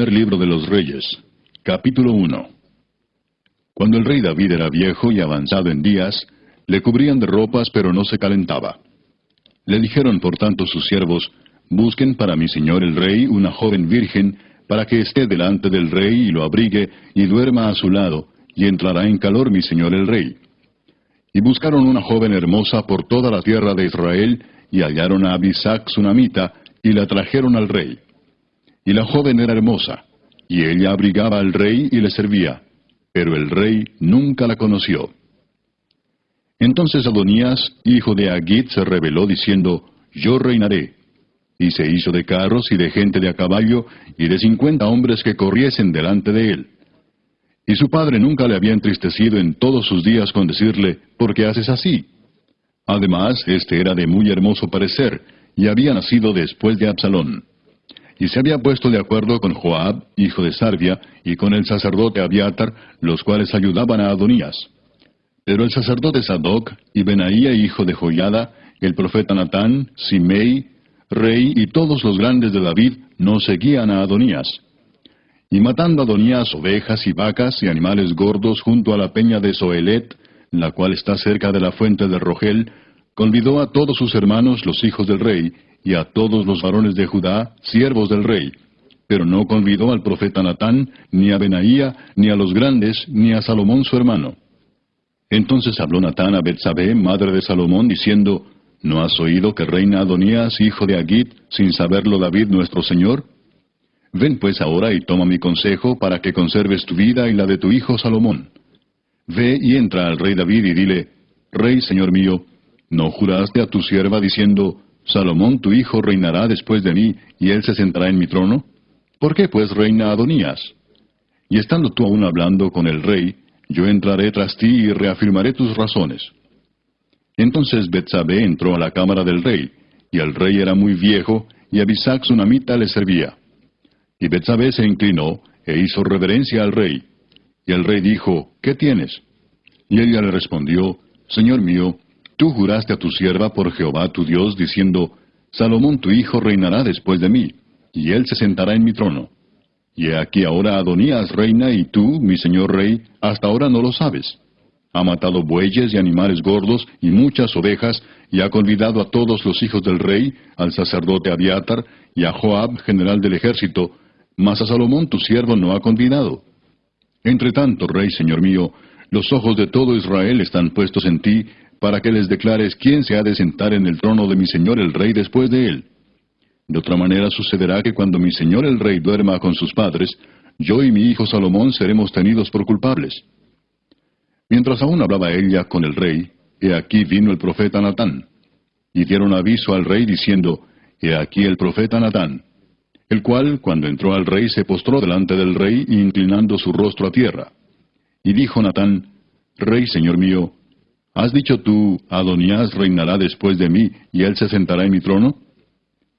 Primer libro de los Reyes, capítulo 1. Cuando el rey David era viejo y avanzado en días, le cubrían de ropas, pero no se calentaba. Le dijeron por tanto sus siervos: busquen para mi señor el rey una joven virgen, para que esté delante del rey y lo abrigue y duerma a su lado, y entrará en calor mi señor el rey. Y buscaron una joven hermosa por toda la tierra de Israel, y hallaron a Abisac sunamita, y la trajeron al rey. Y la joven era hermosa, y ella abrigaba al rey y le servía, pero el rey nunca la conoció. Entonces Adonías, hijo de Agit, se rebeló diciendo: yo reinaré. Y se hizo de carros y de gente de a caballo, y de 50 hombres que corriesen delante de él. Y su padre nunca le había entristecido en todos sus días con decirle: ¿por qué haces así? Además, este era de muy hermoso parecer, y había nacido después de Absalón. Y se había puesto de acuerdo con Joab, hijo de Sarvia, y con el sacerdote Abiatar, los cuales ayudaban a Adonías. Pero el sacerdote Sadoc, y Benaía, hijo de Joiada, el profeta Natán, Simei, rey, y todos los grandes de David, no seguían a Adonías. Y matando Adonías ovejas y vacas y animales gordos junto a la peña de Zoelet, la cual está cerca de la fuente de Rogel, convidó a todos sus hermanos los hijos del rey, y a todos los varones de Judá, siervos del rey, pero no convidó al profeta Natán, ni a Benaía, ni a los grandes, ni a Salomón su hermano. Entonces habló Natán a Betsabé, madre de Salomón, diciendo: ¿no has oído que reina Adonías, hijo de Agit, sin saberlo David nuestro señor? Ven pues ahora y toma mi consejo, para que conserves tu vida y la de tu hijo Salomón. Ve y entra al rey David y dile: Rey, señor mío, ¿no juraste a tu sierva diciendo: Salomón tu hijo reinará después de mí, y él se sentará en mi trono? ¿Por qué pues reina Adonías? Y estando tú aún hablando con el rey, yo entraré tras ti y reafirmaré tus razones. Entonces Betsabé entró a la cámara del rey, y el rey era muy viejo, y Abisac sunamita le servía. Y Betsabé se inclinó, e hizo reverencia al rey. Y el rey dijo: ¿qué tienes? Y ella le respondió: Señor mío, tú juraste a tu sierva por Jehová tu Dios, diciendo: Salomón tu hijo reinará después de mí, y él se sentará en mi trono. Y he aquí ahora Adonías reina, y tú, mi señor rey, hasta ahora no lo sabes. Ha matado bueyes y animales gordos, y muchas ovejas, y ha convidado a todos los hijos del rey, al sacerdote Abiatar, y a Joab, general del ejército, mas a Salomón tu siervo no ha convidado. Entre tanto, rey, señor mío, los ojos de todo Israel están puestos en ti, para que les declares quién se ha de sentar en el trono de mi señor el rey después de él. De otra manera sucederá que cuando mi señor el rey duerma con sus padres, yo y mi hijo Salomón seremos tenidos por culpables. Mientras aún hablaba ella con el rey, he aquí vino el profeta Natán. Y dieron aviso al rey diciendo: he aquí el profeta Natán. El cual, cuando entró al rey, se postró delante del rey, inclinando su rostro a tierra. Y dijo Natán: Rey, señor mío, ¿has dicho tú: Adonías reinará después de mí, y él se sentará en mi trono?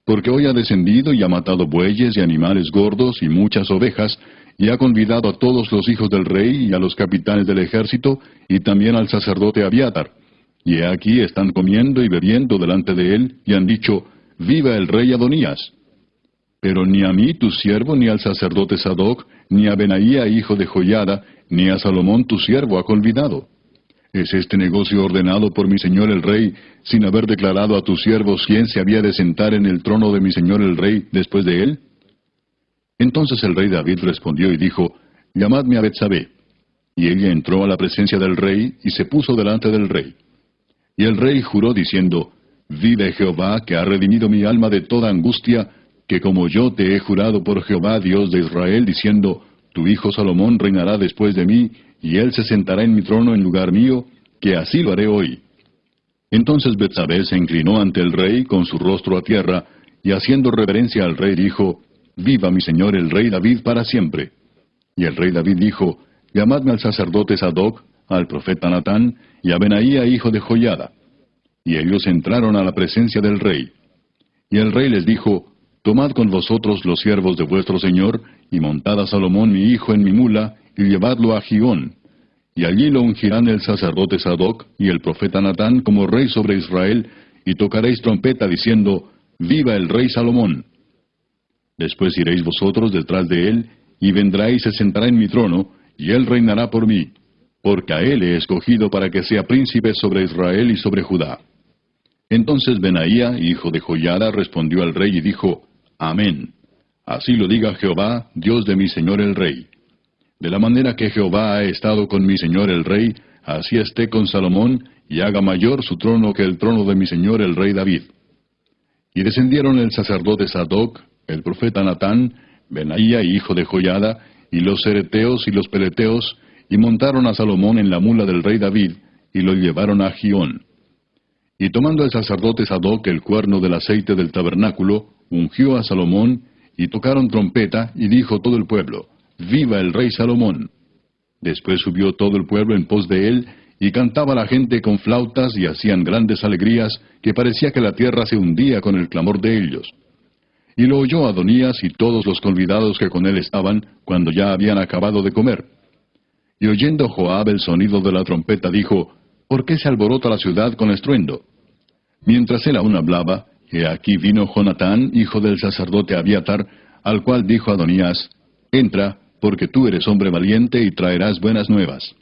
Porque hoy ha descendido y ha matado bueyes y animales gordos y muchas ovejas, y ha convidado a todos los hijos del rey y a los capitanes del ejército, y también al sacerdote Abiatar. Y he aquí están comiendo y bebiendo delante de él, y han dicho: Viva el rey Adonías. Pero ni a mí tu siervo, ni al sacerdote Sadoc, ni a Benaía hijo de Joiada, ni a Salomón tu siervo ha convidado. ¿Es este negocio ordenado por mi señor el rey, sin haber declarado a tus siervos quién se había de sentar en el trono de mi señor el rey después de él? Entonces el rey David respondió y dijo: Llamadme a Betsabé. Y ella entró a la presencia del rey, y se puso delante del rey. Y el rey juró diciendo: Vive Jehová, que ha redimido mi alma de toda angustia, que como yo te he jurado por Jehová Dios de Israel, diciendo: Tu hijo Salomón reinará después de mí, y él se sentará en mi trono en lugar mío, que así lo haré hoy. Entonces Betsabé se inclinó ante el rey con su rostro a tierra, y haciendo reverencia al rey dijo: Viva mi señor el rey David para siempre. Y el rey David dijo: Llamadme al sacerdote Sadoc, al profeta Natán, y a Benaía hijo de Joiada. Y ellos entraron a la presencia del rey. Y el rey les dijo: Tomad con vosotros los siervos de vuestro señor, y montad a Salomón mi hijo en mi mula, y llevadlo a Gihón. Y allí lo ungirán el sacerdote Sadoc y el profeta Natán como rey sobre Israel, y tocaréis trompeta diciendo: Viva el rey Salomón. Después iréis vosotros detrás de él, y vendrá y se sentará en mi trono, y él reinará por mí, porque a él he escogido para que sea príncipe sobre Israel y sobre Judá. Entonces Benaía, hijo de Joiada, respondió al rey y dijo, Amén. Así lo diga Jehová, Dios de mi señor el rey. De la manera que Jehová ha estado con mi señor el rey, así esté con Salomón, y haga mayor su trono que el trono de mi señor el rey David. Y descendieron el sacerdote Sadoc, el profeta Natán, Benaía, hijo de Joiada, y los cereteos y los peleteos, y montaron a Salomón en la mula del rey David, y lo llevaron a Gión. Y tomando el sacerdote Sadoc el cuerno del aceite del tabernáculo, ungió a Salomón, y tocaron trompeta, y dijo todo el pueblo, ¡Viva el rey Salomón! Después subió todo el pueblo en pos de él, y cantaba la gente con flautas, y hacían grandes alegrías, que parecía que la tierra se hundía con el clamor de ellos. Y lo oyó Adonías y todos los convidados que con él estaban, cuando ya habían acabado de comer. Y oyendo Joab el sonido de la trompeta, dijo, ¿por qué se alborota la ciudad con estruendo? Mientras él aún hablaba, he aquí vino Jonatán, hijo del sacerdote Abiatar, al cual dijo Adonías, entra, porque tú eres hombre valiente y traerás buenas nuevas.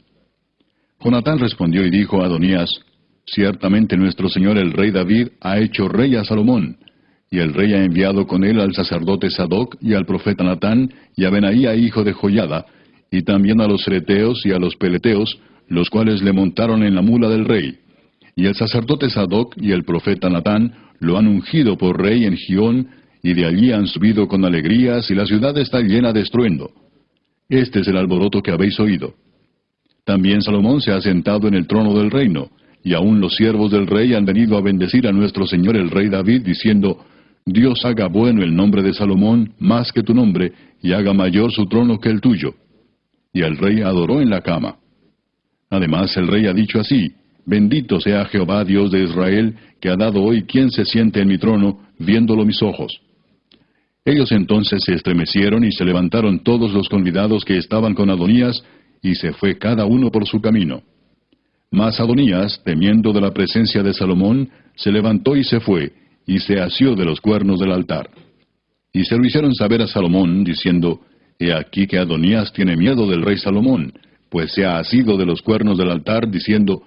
Jonatán respondió y dijo a Adonías, ciertamente nuestro señor el rey David ha hecho rey a Salomón, y el rey ha enviado con él al sacerdote Sadoc y al profeta Natán y a Benaía hijo de Joiada, y también a los cereteos y a los peleteos, los cuales le montaron en la mula del rey. Y el sacerdote Sadoc y el profeta Natán lo han ungido por rey en Gión, y de allí han subido con alegrías, y la ciudad está llena de estruendo. Este es el alboroto que habéis oído. También Salomón se ha sentado en el trono del reino, y aun los siervos del rey han venido a bendecir a nuestro señor el rey David, diciendo, Dios haga bueno el nombre de Salomón más que tu nombre, y haga mayor su trono que el tuyo. Y el rey adoró en la cama. Además el rey ha dicho así, bendito sea Jehová Dios de Israel, que ha dado hoy quien se siente en mi trono, viéndolo mis ojos. Ellos entonces se estremecieron y se levantaron todos los convidados que estaban con Adonías, y se fue cada uno por su camino. Mas Adonías, temiendo de la presencia de Salomón, se levantó y se fue, y se asió de los cuernos del altar. Y se lo hicieron saber a Salomón, diciendo, he aquí que Adonías tiene miedo del rey Salomón, pues se ha asido de los cuernos del altar, diciendo,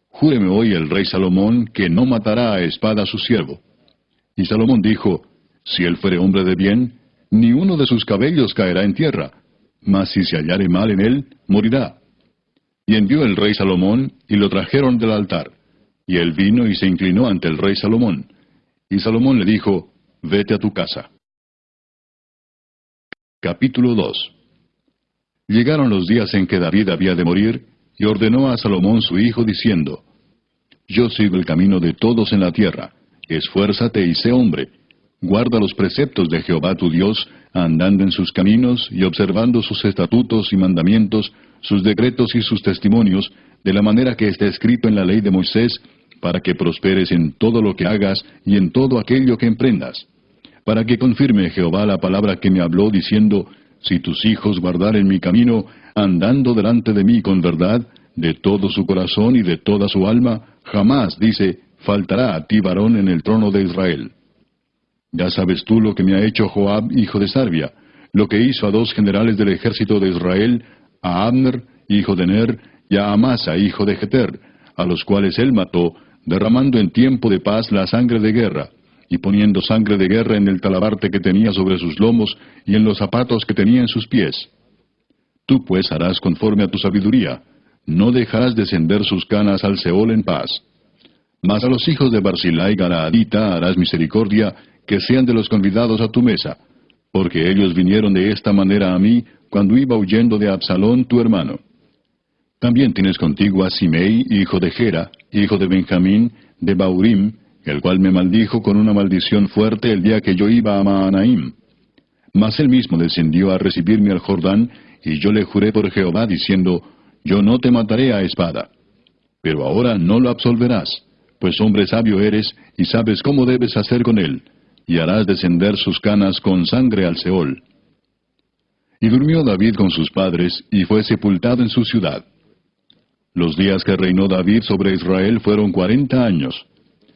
júreme hoy el rey Salomón que no matará a espada a su siervo. Y Salomón dijo, si él fuere hombre de bien, ni uno de sus cabellos caerá en tierra, mas si se hallare mal en él, morirá. Y envió el rey Salomón, y lo trajeron del altar. Y él vino y se inclinó ante el rey Salomón. Y Salomón le dijo, vete a tu casa. Capítulo 2. Llegaron los días en que David había de morir, y ordenó a Salomón su hijo, diciendo, yo sigo el camino de todos en la tierra, esfuérzate y sé hombre. Guarda los preceptos de Jehová tu Dios, andando en sus caminos y observando sus estatutos y mandamientos, sus decretos y sus testimonios, de la manera que está escrito en la ley de Moisés, para que prosperes en todo lo que hagas y en todo aquello que emprendas. Para que confirme Jehová la palabra que me habló, diciendo, si tus hijos guardaren mi camino, andando delante de mí con verdad, de todo su corazón y de toda su alma, jamás, dice, faltará a ti varón en el trono de Israel. Ya sabes tú lo que me ha hecho Joab, hijo de Sarvia, lo que hizo a dos generales del ejército de Israel, a Abner, hijo de Ner, y a Amasa, hijo de Jeter, a los cuales él mató, derramando en tiempo de paz la sangre de guerra, y poniendo sangre de guerra en el talabarte que tenía sobre sus lomos, y en los zapatos que tenía en sus pies. Tú pues harás conforme a tu sabiduría, no dejarás descender sus canas al Seol en paz. Mas a los hijos de Barzillai Galaadita harás misericordia, que sean de los convidados a tu mesa, porque ellos vinieron de esta manera a mí, cuando iba huyendo de Absalón tu hermano. También tienes contigo a Simei, hijo de Gera, hijo de Benjamín, de Baurim, el cual me maldijo con una maldición fuerte el día que yo iba a Mahanaim. Mas él mismo descendió a recibirme al Jordán, y yo le juré por Jehová, diciendo, yo no te mataré a espada. Pero ahora no lo absolverás, pues hombre sabio eres, y sabes cómo debes hacer con él, y harás descender sus canas con sangre al Seol. Y durmió David con sus padres, y fue sepultado en su ciudad. Los días que reinó David sobre Israel fueron 40 años.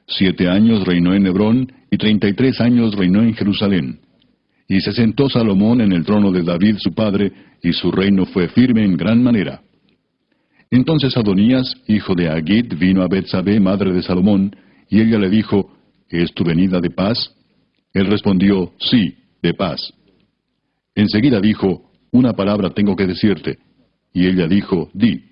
7 años reinó en Hebrón, y 33 años reinó en Jerusalén. Y se sentó Salomón en el trono de David su padre, y su reino fue firme en gran manera. Entonces Adonías, hijo de Agit, vino a Betsabé, madre de Salomón, y ella le dijo, ¿es tu venida de paz? Él respondió, sí, de paz. Enseguida dijo, una palabra tengo que decirte. Y ella dijo, di.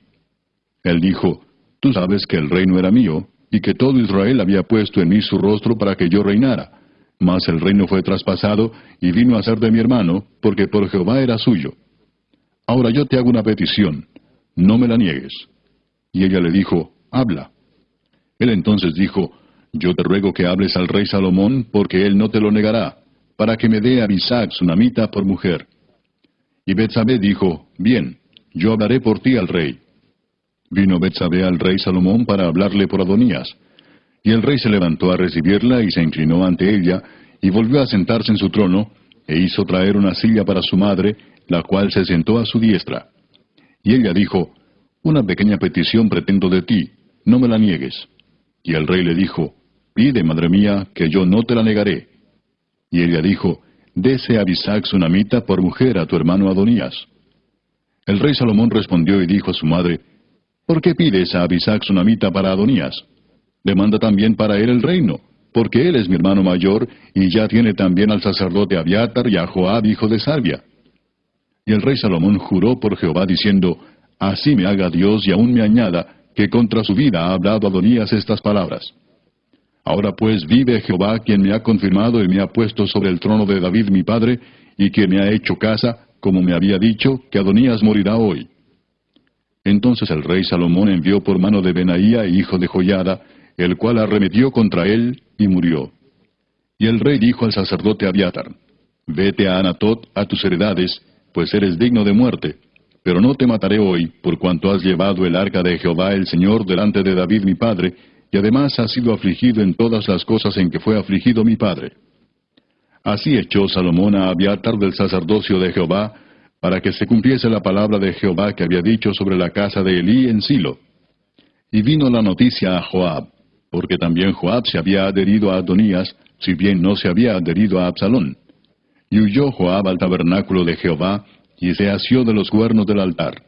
Él dijo, tú sabes que el reino era mío, y que todo Israel había puesto en mí su rostro para que yo reinara. Mas el reino fue traspasado, y vino a ser de mi hermano, porque por Jehová era suyo. Ahora yo te hago una petición, no me la niegues. Y ella le dijo, habla. Él entonces dijo, yo te ruego que hables al rey Salomón, porque él no te lo negará, para que me dé a Abisag sunamita por mujer. Y Betsabé dijo, bien, yo hablaré por ti al rey. Vino Betsabé al rey Salomón para hablarle por Adonías. Y el rey se levantó a recibirla y se inclinó ante ella, y volvió a sentarse en su trono, e hizo traer una silla para su madre, la cual se sentó a su diestra. Y ella dijo, una pequeña petición pretendo de ti, no me la niegues. Y el rey le dijo, pide, madre mía, que yo no te la negaré. Y ella dijo, dese a Abisag sunamita por mujer a tu hermano Adonías. El rey Salomón respondió y dijo a su madre, ¿por qué pides a Abisag sunamita para Adonías? Demanda también para él el reino, porque él es mi hermano mayor, y ya tiene también al sacerdote Abiatar y a Joab, hijo de Sarvia. Y el rey Salomón juró por Jehová, diciendo, así me haga Dios y aún me añada, que contra su vida ha hablado Adonías estas palabras. Ahora pues vive Jehová, quien me ha confirmado y me ha puesto sobre el trono de David mi padre, y quien me ha hecho casa, como me había dicho, que Adonías morirá hoy. Entonces el rey Salomón envió por mano de Benaía, hijo de Joiada, el cual arremetió contra él, y murió. Y el rey dijo al sacerdote Abiatar, vete a Anatot, a tus heredades, pues eres digno de muerte, pero no te mataré hoy, por cuanto has llevado el arca de Jehová el Señor delante de David mi padre, y además has sido afligido en todas las cosas en que fue afligido mi padre. Así echó Salomón a Abiatar del sacerdocio de Jehová, para que se cumpliese la palabra de Jehová que había dicho sobre la casa de Elí en Silo. Y vino la noticia a Joab, porque también Joab se había adherido a Adonías, si bien no se había adherido a Absalón. Y huyó Joab al tabernáculo de Jehová, y se asió de los cuernos del altar.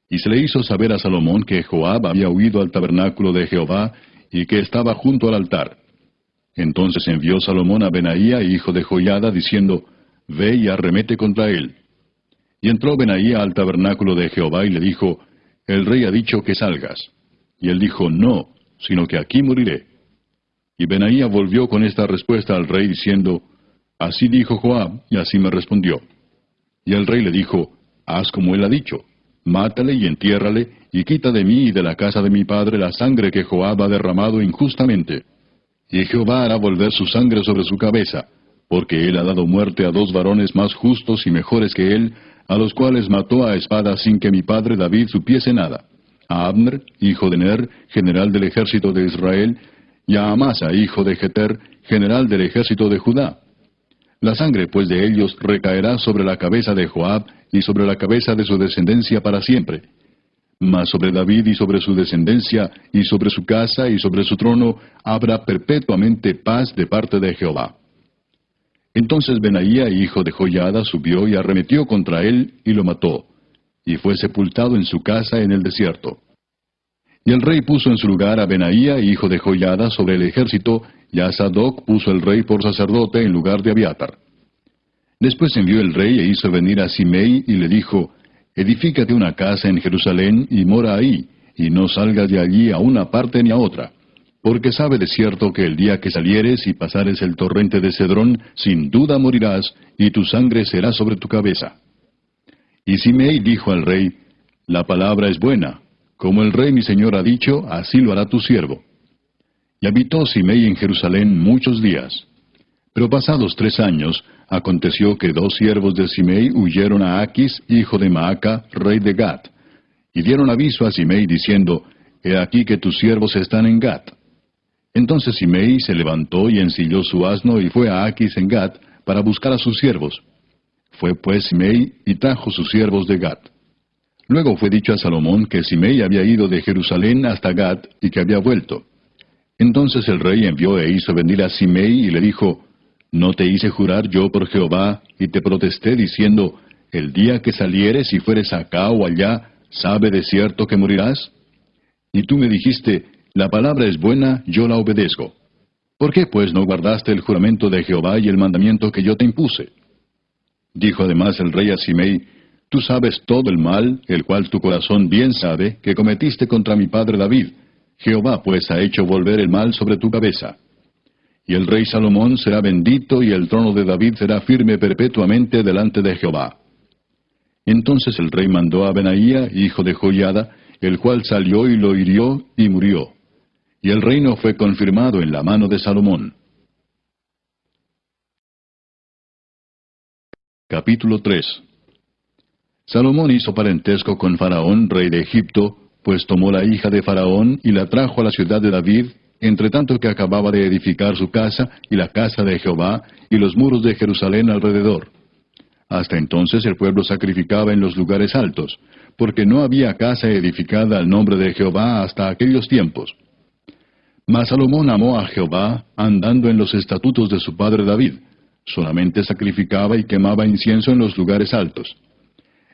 Y se le hizo saber a Salomón que Joab había huido al tabernáculo de Jehová, y que estaba junto al altar. Entonces envió Salomón a Benaía, hijo de Joiada, diciendo, ve y arremete contra él. Y entró Benaía al tabernáculo de Jehová, y le dijo, el rey ha dicho que salgas. Y él dijo, no, sino que aquí moriré. Y Benaía volvió con esta respuesta al rey, diciendo, así dijo Joab, y así me respondió. Y el rey le dijo, haz como él ha dicho, mátale y entiérrale, y quita de mí y de la casa de mi padre la sangre que Joab ha derramado injustamente. Y Jehová hará volver su sangre sobre su cabeza, porque él ha dado muerte a 2 varones más justos y mejores que él, a los cuales mató a espada sin que mi padre David supiese nada, a Abner, hijo de Ner, general del ejército de Israel, y a Amasa, hijo de Jeter, general del ejército de Judá. La sangre, pues, de ellos recaerá sobre la cabeza de Joab y sobre la cabeza de su descendencia para siempre. Mas sobre David y sobre su descendencia y sobre su casa y sobre su trono habrá perpetuamente paz de parte de Jehová. Entonces Benaía, hijo de Joiada, subió y arremetió contra él y lo mató, y fue sepultado en su casa en el desierto. Y el rey puso en su lugar a Benaía, hijo de Joiada, sobre el ejército, y a Sadoc puso el rey por sacerdote en lugar de Abiatar. Después envió el rey e hizo venir a Simei y le dijo, edifícate una casa en Jerusalén y mora ahí, y no salgas de allí a una parte ni a otra, porque sabe de cierto que el día que salieres y pasares el torrente de Cedrón, sin duda morirás, y tu sangre será sobre tu cabeza. Y Simei dijo al rey, la palabra es buena, como el rey mi señor ha dicho, así lo hará tu siervo. Y habitó Simei en Jerusalén muchos días. Pero pasados 3 años, aconteció que 2 siervos de Simei huyeron a Aquis, hijo de Maaca, rey de Gat, y dieron aviso a Simei diciendo, he aquí que tus siervos están en Gat. Entonces Simei se levantó y ensilló su asno y fue a Aquis en Gat para buscar a sus siervos. Fue pues Simei y trajo sus siervos de Gat. Luego fue dicho a Salomón que Simei había ido de Jerusalén hasta Gat y que había vuelto. Entonces el rey envió e hizo venir a Simei y le dijo, ¿No te hice jurar yo por Jehová, y te protesté diciendo, el día que salieres y fueres acá o allá, sabe de cierto que morirás? Y tú me dijiste, la palabra es buena, yo la obedezco. ¿Por qué pues no guardaste el juramento de Jehová y el mandamiento que yo te impuse? Dijo además el rey a Simei, tú sabes todo el mal, el cual tu corazón bien sabe, que cometiste contra mi padre David. Jehová pues ha hecho volver el mal sobre tu cabeza. Y el rey Salomón será bendito, y el trono de David será firme perpetuamente delante de Jehová. Entonces el rey mandó a Benaía, hijo de Joiada, el cual salió y lo hirió, y murió. Y el reino fue confirmado en la mano de Salomón. Capítulo 3. Salomón hizo parentesco con Faraón, rey de Egipto, pues tomó la hija de Faraón y la trajo a la ciudad de David, entre tanto que acababa de edificar su casa y la casa de Jehová y los muros de Jerusalén alrededor. Hasta entonces el pueblo sacrificaba en los lugares altos, porque no había casa edificada al nombre de Jehová hasta aquellos tiempos. Mas Salomón amó a Jehová, andando en los estatutos de su padre David. Solamente sacrificaba y quemaba incienso en los lugares altos.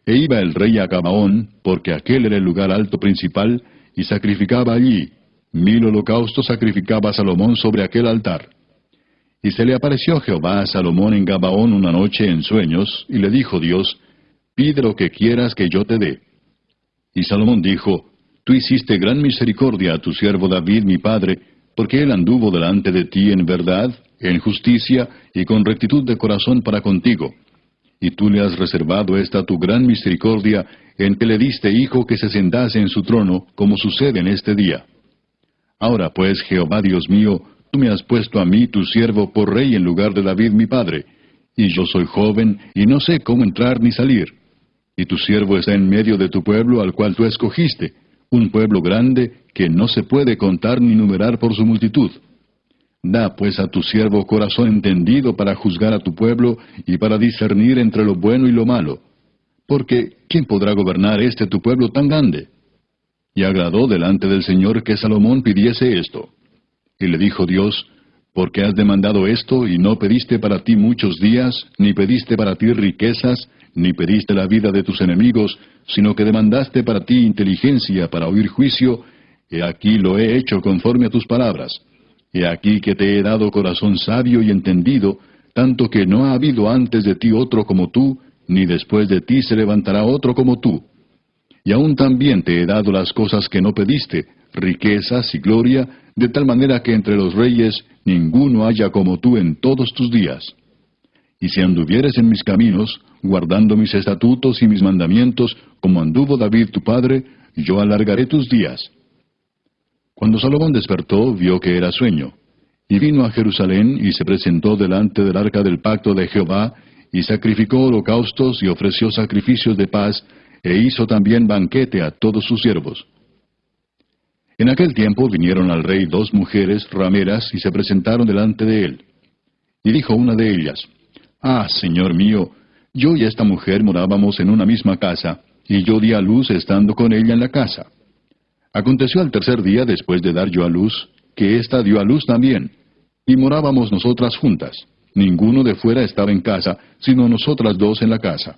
E iba el rey a Gabaón, porque aquel era el lugar alto principal, y sacrificaba allí. 1000 holocaustos sacrificaba Salomón sobre aquel altar. Y se le apareció Jehová a Salomón en Gabaón una noche en sueños, y le dijo Dios, pide lo que quieras que yo te dé. Y Salomón dijo, tú hiciste gran misericordia a tu siervo David mi padre, porque él anduvo delante de ti en verdad, en justicia y con rectitud de corazón para contigo. Y tú le has reservado esta tu gran misericordia, en que le diste hijo que se sentase en su trono, como sucede en este día. Ahora pues, Jehová Dios mío, tú me has puesto a mí, tu siervo, por rey en lugar de David mi padre, y yo soy joven, y no sé cómo entrar ni salir. Y tu siervo está en medio de tu pueblo al cual tú escogiste, un pueblo grande que no se puede contar ni numerar por su multitud. Da pues a tu siervo corazón entendido para juzgar a tu pueblo y para discernir entre lo bueno y lo malo. Porque, ¿quién podrá gobernar tu pueblo tan grande? Y agradó delante del Señor que Salomón pidiese esto. Y le dijo Dios, ¿por qué has demandado esto y no pediste para ti muchos días, ni pediste para ti riquezas, ni pediste la vida de tus enemigos, sino que demandaste para ti inteligencia para oír juicio? He aquí lo he hecho conforme a tus palabras. He aquí que te he dado corazón sabio y entendido, tanto que no ha habido antes de ti otro como tú, ni después de ti se levantará otro como tú. Y aún también te he dado las cosas que no pediste, riquezas y gloria, de tal manera que entre los reyes ninguno haya como tú en todos tus días. Y si anduvieres en mis caminos, guardando mis estatutos y mis mandamientos, como anduvo David tu padre, yo alargaré tus días. Cuando Salomón despertó, vio que era sueño. Y vino a Jerusalén, y se presentó delante del arca del pacto de Jehová, y sacrificó holocaustos, y ofreció sacrificios de paz, e hizo también banquete a todos sus siervos. En aquel tiempo vinieron al rey 2 mujeres rameras, y se presentaron delante de él. Y dijo una de ellas, Ah, señor mío, yo y esta mujer morábamos en una misma casa, y yo di a luz estando con ella en la casa. Aconteció al tercer día después de dar yo a luz, que ésta dio a luz también, y morábamos nosotras juntas. Ninguno de fuera estaba en casa, sino nosotras 2 en la casa.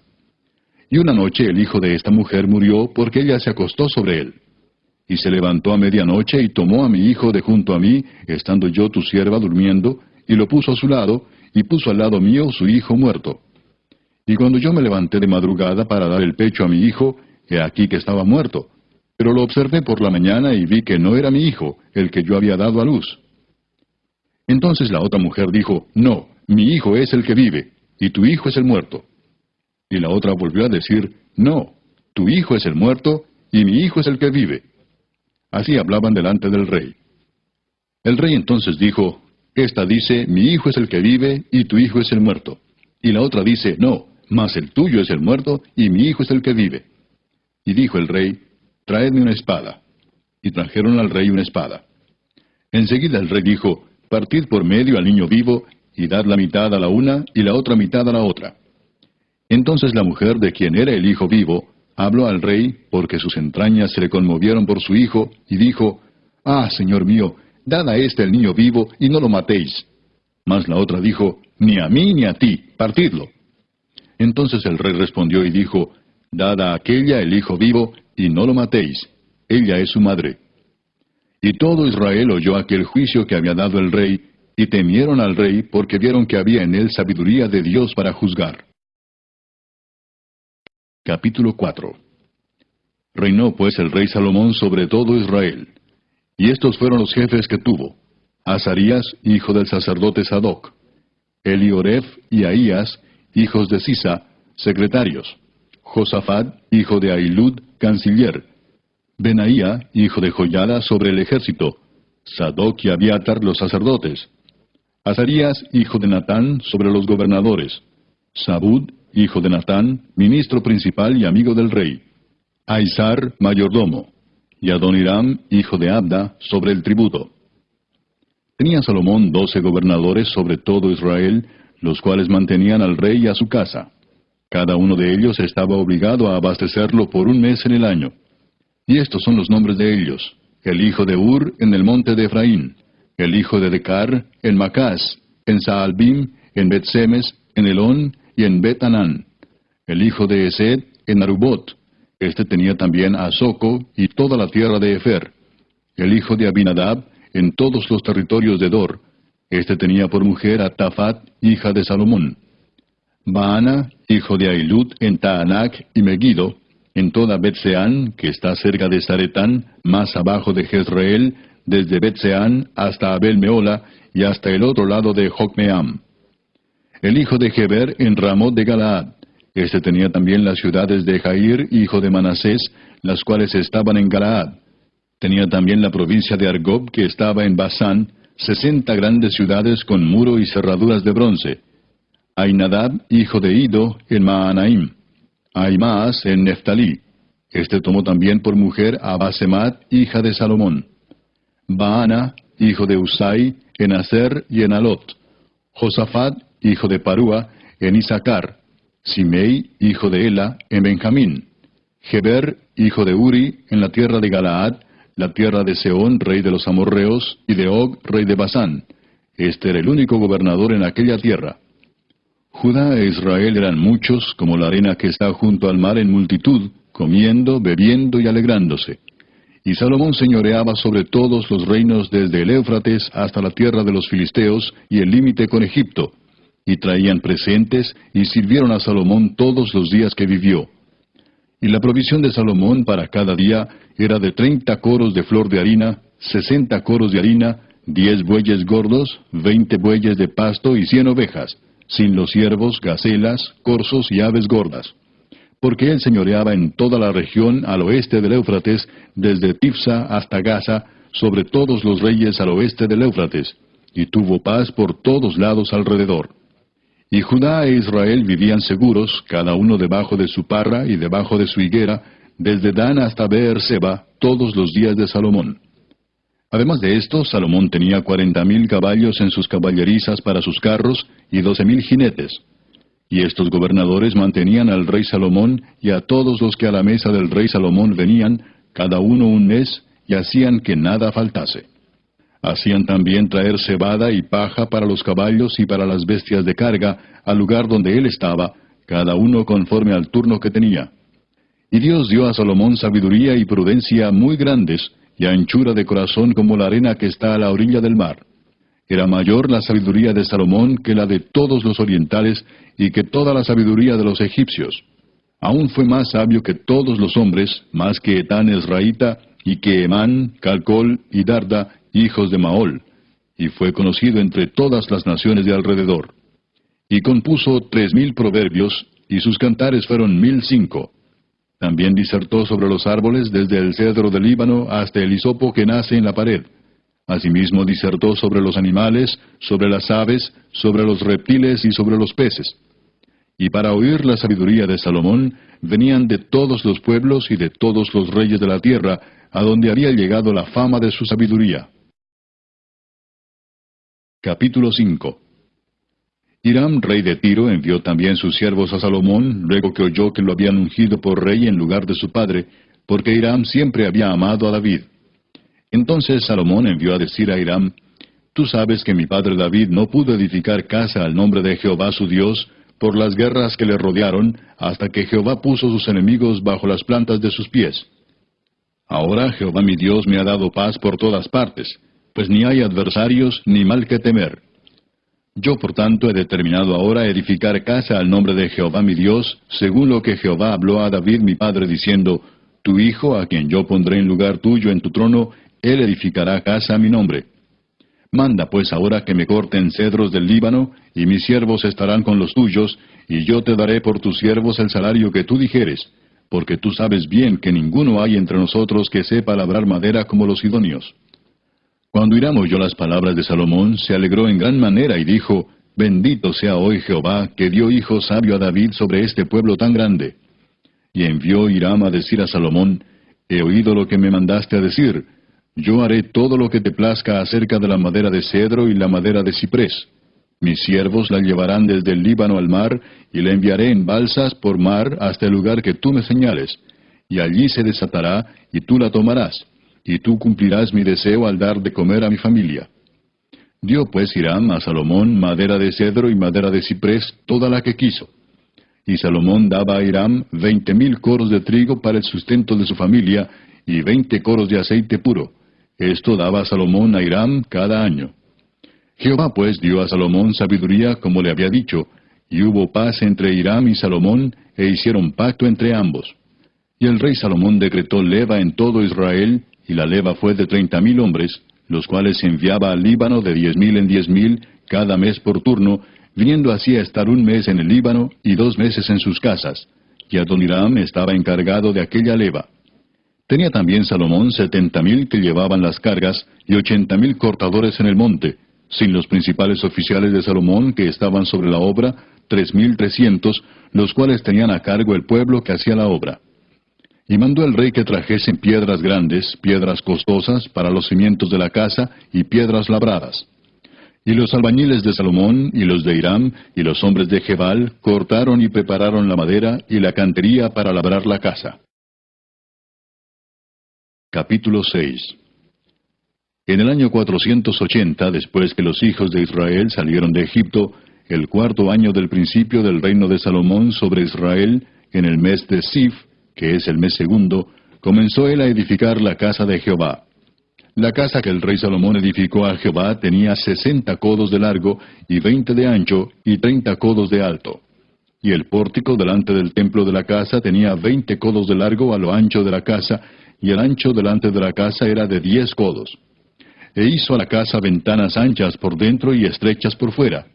Y una noche el hijo de esta mujer murió porque ella se acostó sobre él. Y se levantó a medianoche y tomó a mi hijo de junto a mí, estando yo tu sierva durmiendo, y lo puso a su lado, y puso al lado mío su hijo muerto. Y cuando yo me levanté de madrugada para dar el pecho a mi hijo, he aquí que estaba muerto. Pero lo observé por la mañana y vi que no era mi hijo, el que yo había dado a luz. Entonces la otra mujer dijo, No, mi hijo es el que vive, y tu hijo es el muerto. Y la otra volvió a decir, No, tu hijo es el muerto, y mi hijo es el que vive. Así hablaban delante del rey. El rey entonces dijo, Esta dice, mi hijo es el que vive, y tu hijo es el muerto. Y la otra dice, No, mas el tuyo es el muerto, y mi hijo es el que vive. Y dijo el rey, Traedme una espada. Y trajeron al rey una espada. Enseguida el rey dijo, Partid por medio al niño vivo, y dad la mitad a la una, y la otra mitad a la otra. Entonces la mujer de quien era el hijo vivo, habló al rey, porque sus entrañas se le conmovieron por su hijo, y dijo, Ah, señor mío, dad a éste el niño vivo, y no lo matéis. Mas la otra dijo, ni a mí ni a ti, partidlo. Entonces el rey respondió y dijo, dad a aquella el hijo vivo, y no lo matéis. Ella es su madre. Y todo Israel oyó aquel juicio que había dado el rey, y temieron al rey, porque vieron que había en él sabiduría de Dios para juzgar. Capítulo 4. Reinó pues el rey Salomón sobre todo Israel. Y estos fueron los jefes que tuvo: Azarías, hijo del sacerdote Sadoc; Elioref y Ahías, hijos de Sisa, secretarios; Josafat, hijo de Ahilud, canciller; Benaía, hijo de Joiada, sobre el ejército; Sadoc y Abiatar, los sacerdotes; Azarías, hijo de Natán, sobre los gobernadores; Sabud, hijo de Natán, ministro principal y amigo del rey; Aizar, mayordomo; y Adoniram, hijo de Abda, sobre el tributo. Tenía Salomón 12 gobernadores sobre todo Israel, los cuales mantenían al rey y a su casa. Cada uno de ellos estaba obligado a abastecerlo por un mes en el año. Y estos son los nombres de ellos: el hijo de Ur en el monte de Efraín; el hijo de Decar en Macás; en Saalbim, en Bet-Semes, en Elón y en Bet-Anán; el hijo de Esed en Arubot. Este tenía también a Soco y toda la tierra de Efer; el hijo de Abinadab en todos los territorios de Dor. Este tenía por mujer a Tafat, hija de Salomón; Baana, hijo de Ahilud, en Taanac y Megiddo, en toda Bet-Seán, que está cerca de Zaretán, más abajo de Jezreel, desde Bet-Seán hasta Abel-Meola, y hasta el otro lado de Jocmeam. El hijo de Geber en Ramot de Galaad. Este tenía también las ciudades de Jair, hijo de Manasés, las cuales estaban en Galaad. Tenía también la provincia de Argob, que estaba en Basán, 60 grandes ciudades con muro y cerraduras de bronce. Ainadab, hijo de Ido, en Maanaim; Ahimaas en Neftalí. Este tomó también por mujer a Basemat, hija de Salomón; Baana, hijo de Usai, en Aser y en Alot; Josafat, hijo de Parúa, en Isaacar; Simei, hijo de Ela, en Benjamín; Geber, hijo de Uri, en la tierra de Galaad, la tierra de Seón, rey de los amorreos, y de Og, rey de Basán. Este era el único gobernador en aquella tierra. Judá e Israel eran muchos, como la arena que está junto al mar en multitud, comiendo, bebiendo y alegrándose. Y Salomón señoreaba sobre todos los reinos desde el Éufrates hasta la tierra de los filisteos y el límite con Egipto, y traían presentes y sirvieron a Salomón todos los días que vivió. Y la provisión de Salomón para cada día era de 30 coros de flor de harina, 60 coros de harina, 10 bueyes gordos, 20 bueyes de pasto y 100 ovejas, sin los ciervos, gacelas, corzos y aves gordas. Porque él señoreaba en toda la región al oeste del Éufrates, desde Tifsa hasta Gaza, sobre todos los reyes al oeste del Éufrates, y tuvo paz por todos lados alrededor. Y Judá e Israel vivían seguros, cada uno debajo de su parra y debajo de su higuera, desde Dan hasta Beer-seba, todos los días de Salomón. Además de esto, Salomón tenía 40,000 caballos en sus caballerizas para sus carros, y 12,000 jinetes. Y estos gobernadores mantenían al rey Salomón y a todos los que a la mesa del rey Salomón venían, cada uno un mes, y hacían que nada faltase. Hacían también traer cebada y paja para los caballos y para las bestias de carga, al lugar donde él estaba, cada uno conforme al turno que tenía. Y Dios dio a Salomón sabiduría y prudencia muy grandes, y anchura de corazón como la arena que está a la orilla del mar. Era mayor la sabiduría de Salomón que la de todos los orientales, y que toda la sabiduría de los egipcios. Aún fue más sabio que todos los hombres, más que Etán Esraíta, y que Emán, Calcol y Darda, hijos de Maol, y fue conocido entre todas las naciones de alrededor. Y compuso 3,000 proverbios, y sus cantares fueron 1,005. También disertó sobre los árboles desde el cedro del Líbano hasta el hisopo que nace en la pared. Asimismo disertó sobre los animales, sobre las aves, sobre los reptiles y sobre los peces. Y para oír la sabiduría de Salomón, venían de todos los pueblos y de todos los reyes de la tierra, a donde había llegado la fama de su sabiduría. Capítulo 5. Hiram, rey de Tiro, envió también sus siervos a Salomón, luego que oyó que lo habían ungido por rey en lugar de su padre, porque Hiram siempre había amado a David. Entonces Salomón envió a decir a Hiram: Tú sabes que mi padre David no pudo edificar casa al nombre de Jehová su Dios por las guerras que le rodearon, hasta que Jehová puso sus enemigos bajo las plantas de sus pies. Ahora Jehová mi Dios me ha dado paz por todas partes, pues ni hay adversarios ni mal que temer. Yo por tanto he determinado ahora edificar casa al nombre de Jehová mi Dios, según lo que Jehová habló a David mi padre, diciendo, Tu hijo, a quien yo pondré en lugar tuyo en tu trono, él edificará casa a mi nombre. Manda pues ahora que me corten cedros del Líbano, y mis siervos estarán con los tuyos, y yo te daré por tus siervos el salario que tú dijeres, porque tú sabes bien que ninguno hay entre nosotros que sepa labrar madera como los sidonios. Cuando Hiram oyó las palabras de Salomón, se alegró en gran manera y dijo, Bendito sea hoy Jehová, que dio hijo sabio a David sobre este pueblo tan grande. Y envió Hiram a decir a Salomón, He oído lo que me mandaste a decir. Yo haré todo lo que te plazca acerca de la madera de cedro y la madera de ciprés. Mis siervos la llevarán desde el Líbano al mar, y la enviaré en balsas por mar hasta el lugar que tú me señales. Y allí se desatará, y tú la tomarás, y tú cumplirás mi deseo al dar de comer a mi familia. Dio pues Hiram a Salomón madera de cedro y madera de ciprés, toda la que quiso. Y Salomón daba a Hiram 20,000 coros de trigo para el sustento de su familia, y 20 coros de aceite puro. Esto daba Salomón a Hiram cada año. Jehová pues dio a Salomón sabiduría como le había dicho, y hubo paz entre Hiram y Salomón, e hicieron pacto entre ambos. Y el rey Salomón decretó leva en todo Israel, y la leva fue de 30,000 hombres, los cuales enviaba al Líbano de 10,000 en 10,000, cada mes por turno, viniendo así a estar 1 mes en el Líbano y 2 meses en sus casas. Y Adoniram estaba encargado de aquella leva. Tenía también Salomón 70,000 que llevaban las cargas, y 80,000 cortadores en el monte, sin los principales oficiales de Salomón que estaban sobre la obra, 3,300, los cuales tenían a cargo el pueblo que hacía la obra. Y mandó el rey que trajesen piedras grandes, piedras costosas, para los cimientos de la casa, y piedras labradas. Y los albañiles de Salomón, y los de Hiram, y los hombres de Gebal, cortaron y prepararon la madera y la cantería para labrar la casa. Capítulo 6. En el año 480, después que los hijos de Israel salieron de Egipto, el 4º año del principio del reino de Salomón sobre Israel, en el mes de Sif, que es el mes segundo, comenzó él a edificar la casa de Jehová. La casa que el rey Salomón edificó a Jehová tenía 60 codos de largo, y 20 de ancho, y 30 codos de alto. Y el pórtico delante del templo de la casa tenía 20 codos de largo a lo ancho de la casa, y el ancho delante de la casa era de 10 codos. E hizo a la casa ventanas anchas por dentro y estrechas por fuera.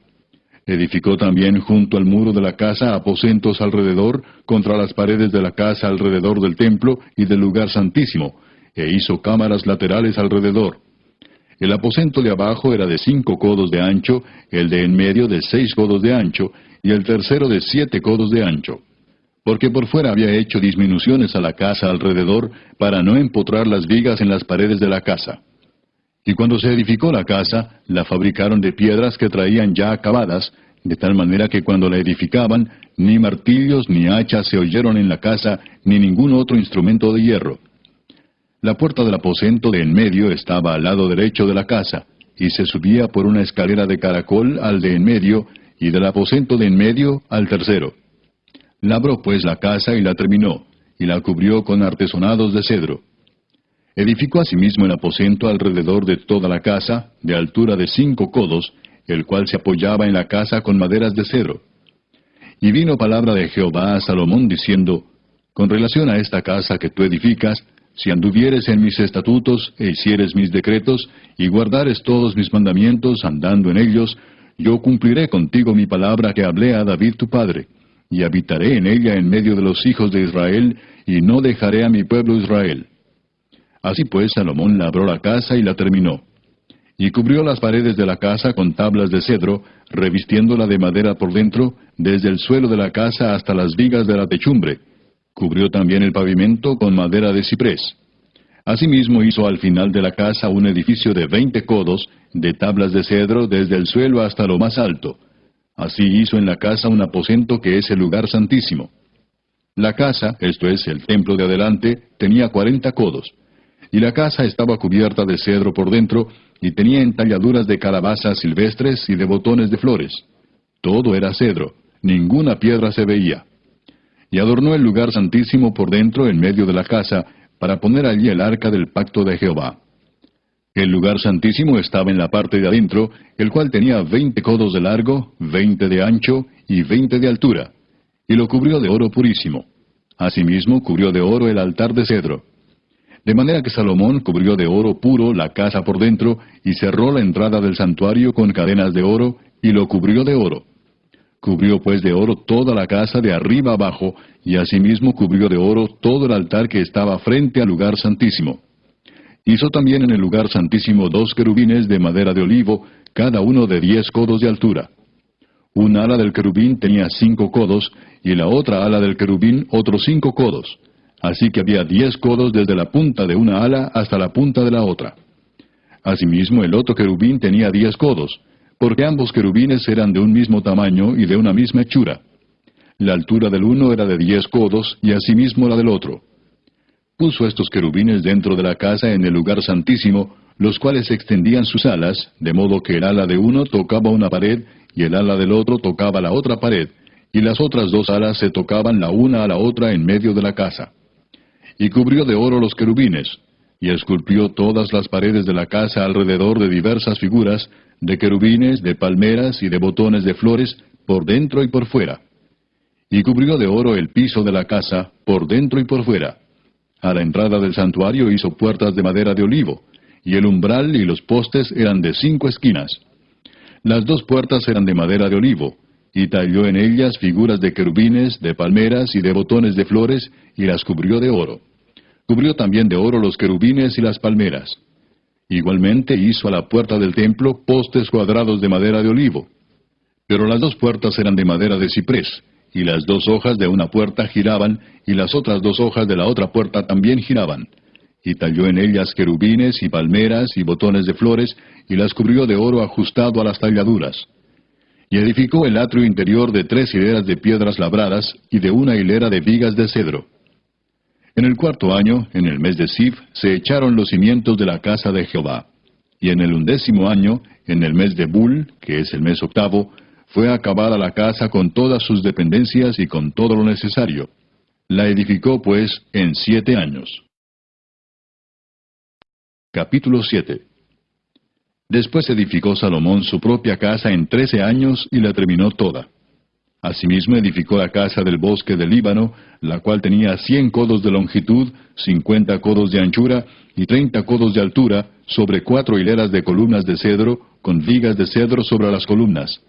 Edificó también junto al muro de la casa aposentos alrededor, contra las paredes de la casa alrededor del templo y del lugar santísimo, e hizo cámaras laterales alrededor. El aposento de abajo era de 5 codos de ancho, el de en medio de 6 codos de ancho, y el tercero de 7 codos de ancho. Porque por fuera había hecho disminuciones a la casa alrededor, para no empotrar las vigas en las paredes de la casa. Y cuando se edificó la casa, la fabricaron de piedras que traían ya acabadas, de tal manera que cuando la edificaban, ni martillos ni hachas se oyeron en la casa, ni ningún otro instrumento de hierro. La puerta del aposento de en medio estaba al lado derecho de la casa, y se subía por una escalera de caracol al de en medio, y del aposento de en medio al tercero. Labró pues la casa y la terminó, y la cubrió con artesonados de cedro. Edificó asimismo el aposento alrededor de toda la casa, de altura de 5 codos, el cual se apoyaba en la casa con maderas de cedro. Y vino palabra de Jehová a Salomón diciendo, Con relación a esta casa que tú edificas, si anduvieres en mis estatutos, e hicieres mis decretos, y guardares todos mis mandamientos, andando en ellos, yo cumpliré contigo mi palabra que hablé a David tu padre, y habitaré en ella en medio de los hijos de Israel, y no dejaré a mi pueblo Israel. Así pues Salomón labró la casa y la terminó. Y cubrió las paredes de la casa con tablas de cedro, revistiéndola de madera por dentro, desde el suelo de la casa hasta las vigas de la techumbre. Cubrió también el pavimento con madera de ciprés. Asimismo hizo al final de la casa un edificio de 20 codos, de tablas de cedro desde el suelo hasta lo más alto. Así hizo en la casa un aposento que es el lugar santísimo. La casa, esto es, el templo de adelante, tenía 40 codos. y la casa estaba cubierta de cedro por dentro, y tenía entalladuras de calabazas silvestres y de botones de flores. Todo era cedro, ninguna piedra se veía. Y adornó el lugar santísimo por dentro en medio de la casa, para poner allí el arca del pacto de Jehová. El lugar santísimo estaba en la parte de adentro, el cual tenía 20 codos de largo, 20 de ancho y 20 de altura, y lo cubrió de oro purísimo. Asimismo cubrió de oro el altar de cedro. De manera que Salomón cubrió de oro puro la casa por dentro, y cerró la entrada del santuario con cadenas de oro, y lo cubrió de oro. Cubrió pues de oro toda la casa de arriba abajo, y asimismo cubrió de oro todo el altar que estaba frente al lugar santísimo. Hizo también en el lugar santísimo 2 querubines de madera de olivo, cada uno de 10 codos de altura. Un ala del querubín tenía 5 codos, y la otra ala del querubín otros 5 codos. Así que había 10 codos desde la punta de una ala hasta la punta de la otra. Asimismo el otro querubín tenía 10 codos, porque ambos querubines eran de un mismo tamaño y de una misma hechura. La altura del uno era de 10 codos, y asimismo la del otro. Puso estos querubines dentro de la casa en el lugar santísimo, los cuales extendían sus alas, de modo que el ala de uno tocaba una pared, y el ala del otro tocaba la otra pared, y las otras 2 alas se tocaban la una a la otra en medio de la casa. Y cubrió de oro los querubines, y esculpió todas las paredes de la casa alrededor de diversas figuras, de querubines, de palmeras y de botones de flores, por dentro y por fuera. Y cubrió de oro el piso de la casa, por dentro y por fuera. A la entrada del santuario hizo puertas de madera de olivo, y el umbral y los postes eran de 5 esquinas. Las 2 puertas eran de madera de olivo, y talló en ellas figuras de querubines, de palmeras y de botones de flores, y las cubrió de oro. Cubrió también de oro los querubines y las palmeras. Igualmente hizo a la puerta del templo postes cuadrados de madera de olivo. Pero las 2 puertas eran de madera de ciprés, y las 2 hojas de una puerta giraban, y las otras 2 hojas de la otra puerta también giraban. Y talló en ellas querubines y palmeras y botones de flores, y las cubrió de oro ajustado a las talladuras. Y edificó el atrio interior de 3 hileras de piedras labradas, y de una hilera de vigas de cedro. En el 4º año, en el mes de Sif, se echaron los cimientos de la casa de Jehová. Y en el 11º año, en el mes de Bul, que es el mes 8º, fue acabada la casa con todas sus dependencias y con todo lo necesario. La edificó, pues, en 7 años. Capítulo 7. Después edificó Salomón su propia casa en 13 años y la terminó toda. Asimismo edificó la casa del bosque del Líbano, la cual tenía 100 codos de longitud, 50 codos de anchura y 30 codos de altura, sobre 4 hileras de columnas de cedro, con vigas de cedro sobre las columnas.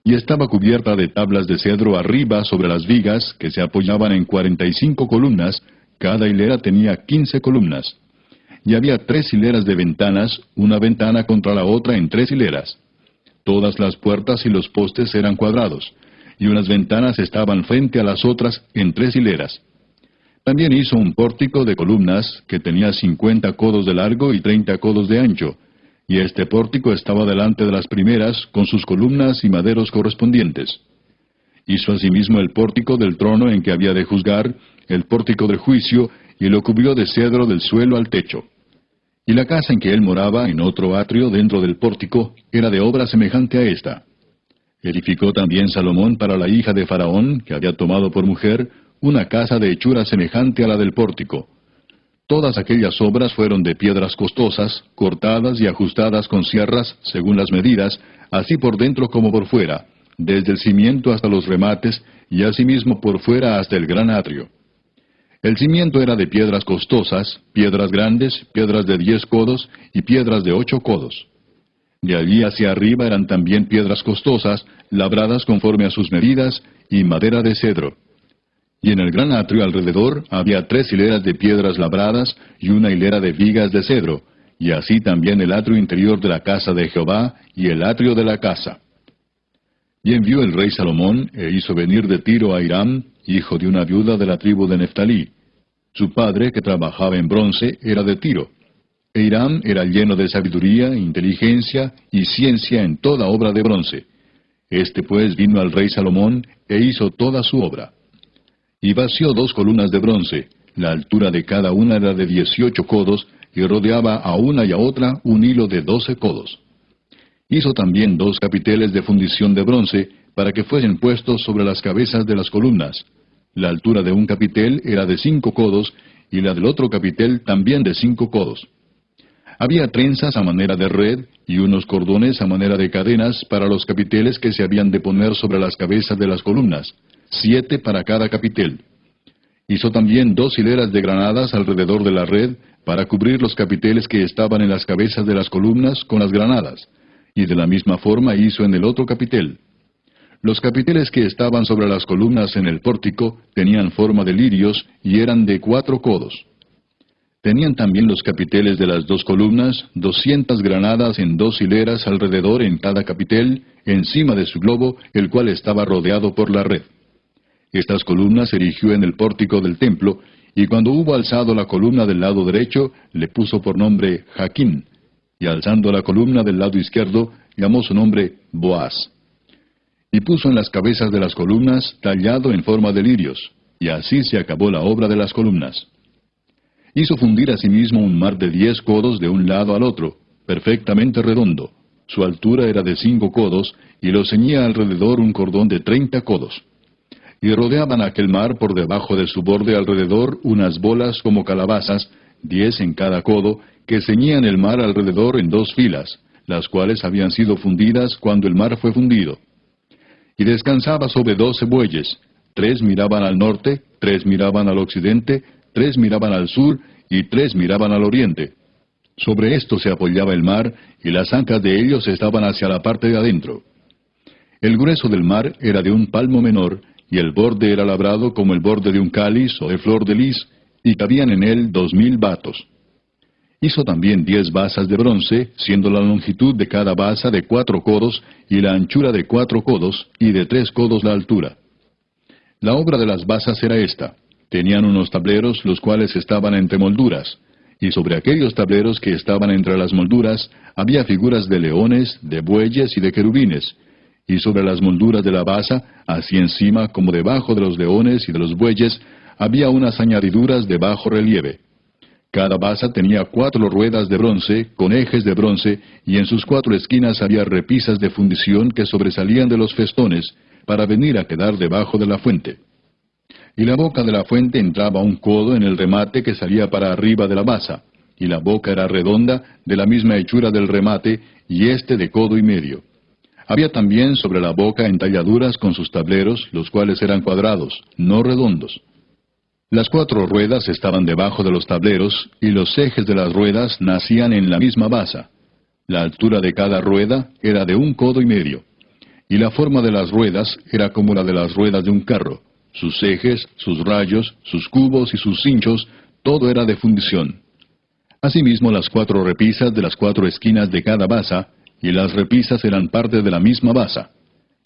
Y estaba cubierta de tablas de cedro arriba sobre las vigas, que se apoyaban en 45 columnas, cada hilera tenía 15 columnas. Y había 3 hileras de ventanas, una ventana contra la otra en 3 hileras. Todas las puertas y los postes eran cuadrados, y unas ventanas estaban frente a las otras en 3 hileras. También hizo un pórtico de columnas, que tenía 50 codos de largo y 30 codos de ancho, y este pórtico estaba delante de las primeras, con sus columnas y maderos correspondientes. Hizo asimismo el pórtico del trono en que había de juzgar, el pórtico del juicio, y lo cubrió de cedro del suelo al techo. Y la casa en que él moraba, en otro atrio dentro del pórtico, era de obra semejante a esta. Edificó también Salomón para la hija de Faraón, que había tomado por mujer, una casa de hechura semejante a la del pórtico. Todas aquellas obras fueron de piedras costosas, cortadas y ajustadas con sierras, según las medidas, así por dentro como por fuera, desde el cimiento hasta los remates, y asimismo por fuera hasta el gran atrio. El cimiento era de piedras costosas, piedras grandes, piedras de 10 codos y piedras de 8 codos. De allí hacia arriba eran también piedras costosas, labradas conforme a sus medidas, y madera de cedro. Y en el gran atrio alrededor había 3 hileras de piedras labradas y una hilera de vigas de cedro, y así también el atrio interior de la casa de Jehová y el atrio de la casa. Y envió el rey Salomón, e hizo venir de Tiro a Hiram, hijo de una viuda de la tribu de Neftalí. Su padre, que trabajaba en bronce, era de Tiro. E Hiram era lleno de sabiduría, inteligencia y ciencia en toda obra de bronce. Este pues vino al rey Salomón, e hizo toda su obra. Y vació 2 columnas de bronce, la altura de cada una era de 18 codos, y rodeaba a una y a otra un hilo de 12 codos. Hizo también 2 capiteles de fundición de bronce, para que fuesen puestos sobre las cabezas de las columnas. La altura de un capitel era de 5 codos, y la del otro capitel también de 5 codos. Había trenzas a manera de red, y unos cordones a manera de cadenas para los capiteles que se habían de poner sobre las cabezas de las columnas, 7 para cada capitel. Hizo también 2 hileras de granadas alrededor de la red, para cubrir los capiteles que estaban en las cabezas de las columnas con las granadas, y de la misma forma hizo en el otro capitel. Los capiteles que estaban sobre las columnas en el pórtico tenían forma de lirios y eran de 4 codos. Tenían también los capiteles de las 2 columnas 200 granadas en 2 hileras alrededor en cada capitel, encima de su globo, el cual estaba rodeado por la red. Estas columnas erigió en el pórtico del templo, y cuando hubo alzado la columna del lado derecho, le puso por nombre Jaquín, y alzando la columna del lado izquierdo, llamó su nombre Boaz. Y puso en las cabezas de las columnas tallado en forma de lirios, y así se acabó la obra de las columnas. Hizo fundir asimismo un mar de 10 codos de un lado al otro, perfectamente redondo. Su altura era de 5 codos, y lo ceñía alrededor un cordón de 30 codos. Y rodeaban aquel mar por debajo de su borde alrededor unas bolas como calabazas, 10 en cada codo, que ceñían el mar alrededor en 2 filas, las cuales habían sido fundidas cuando el mar fue fundido. Y descansaba sobre 12 bueyes, 3 miraban al norte, 3 miraban al occidente, 3 miraban al sur, y 3 miraban al oriente. Sobre esto se apoyaba el mar, y las ancas de ellos estaban hacia la parte de adentro. El grueso del mar era de un palmo menor, y el borde era labrado como el borde de un cáliz o de flor de lis, y cabían en él 2000 batos. Hizo también 10 basas de bronce, siendo la longitud de cada basa de 4 codos, y la anchura de 4 codos, y de 3 codos la altura. La obra de las basas era esta. Tenían unos tableros, los cuales estaban entre molduras, y sobre aquellos tableros que estaban entre las molduras, había figuras de leones, de bueyes y de querubines, y sobre las molduras de la basa, así encima como debajo de los leones y de los bueyes, había unas añadiduras de bajo relieve. Cada basa tenía 4 ruedas de bronce, con ejes de bronce, y en sus 4 esquinas había repisas de fundición que sobresalían de los festones, para venir a quedar debajo de la fuente. Y la boca de la fuente entraba 1 codo en el remate que salía para arriba de la basa, y la boca era redonda, de la misma hechura del remate, y este de codo y medio. Había también sobre la boca entalladuras con sus tableros, los cuales eran cuadrados, no redondos. Las 4 ruedas estaban debajo de los tableros, y los ejes de las ruedas nacían en la misma basa. La altura de cada rueda era de 1 codo y medio. Y la forma de las ruedas era como la de las ruedas de un carro. Sus ejes, sus rayos, sus cubos y sus cinchos, todo era de fundición. Asimismo las 4 repisas de las 4 esquinas de cada basa, y las repisas eran parte de la misma basa.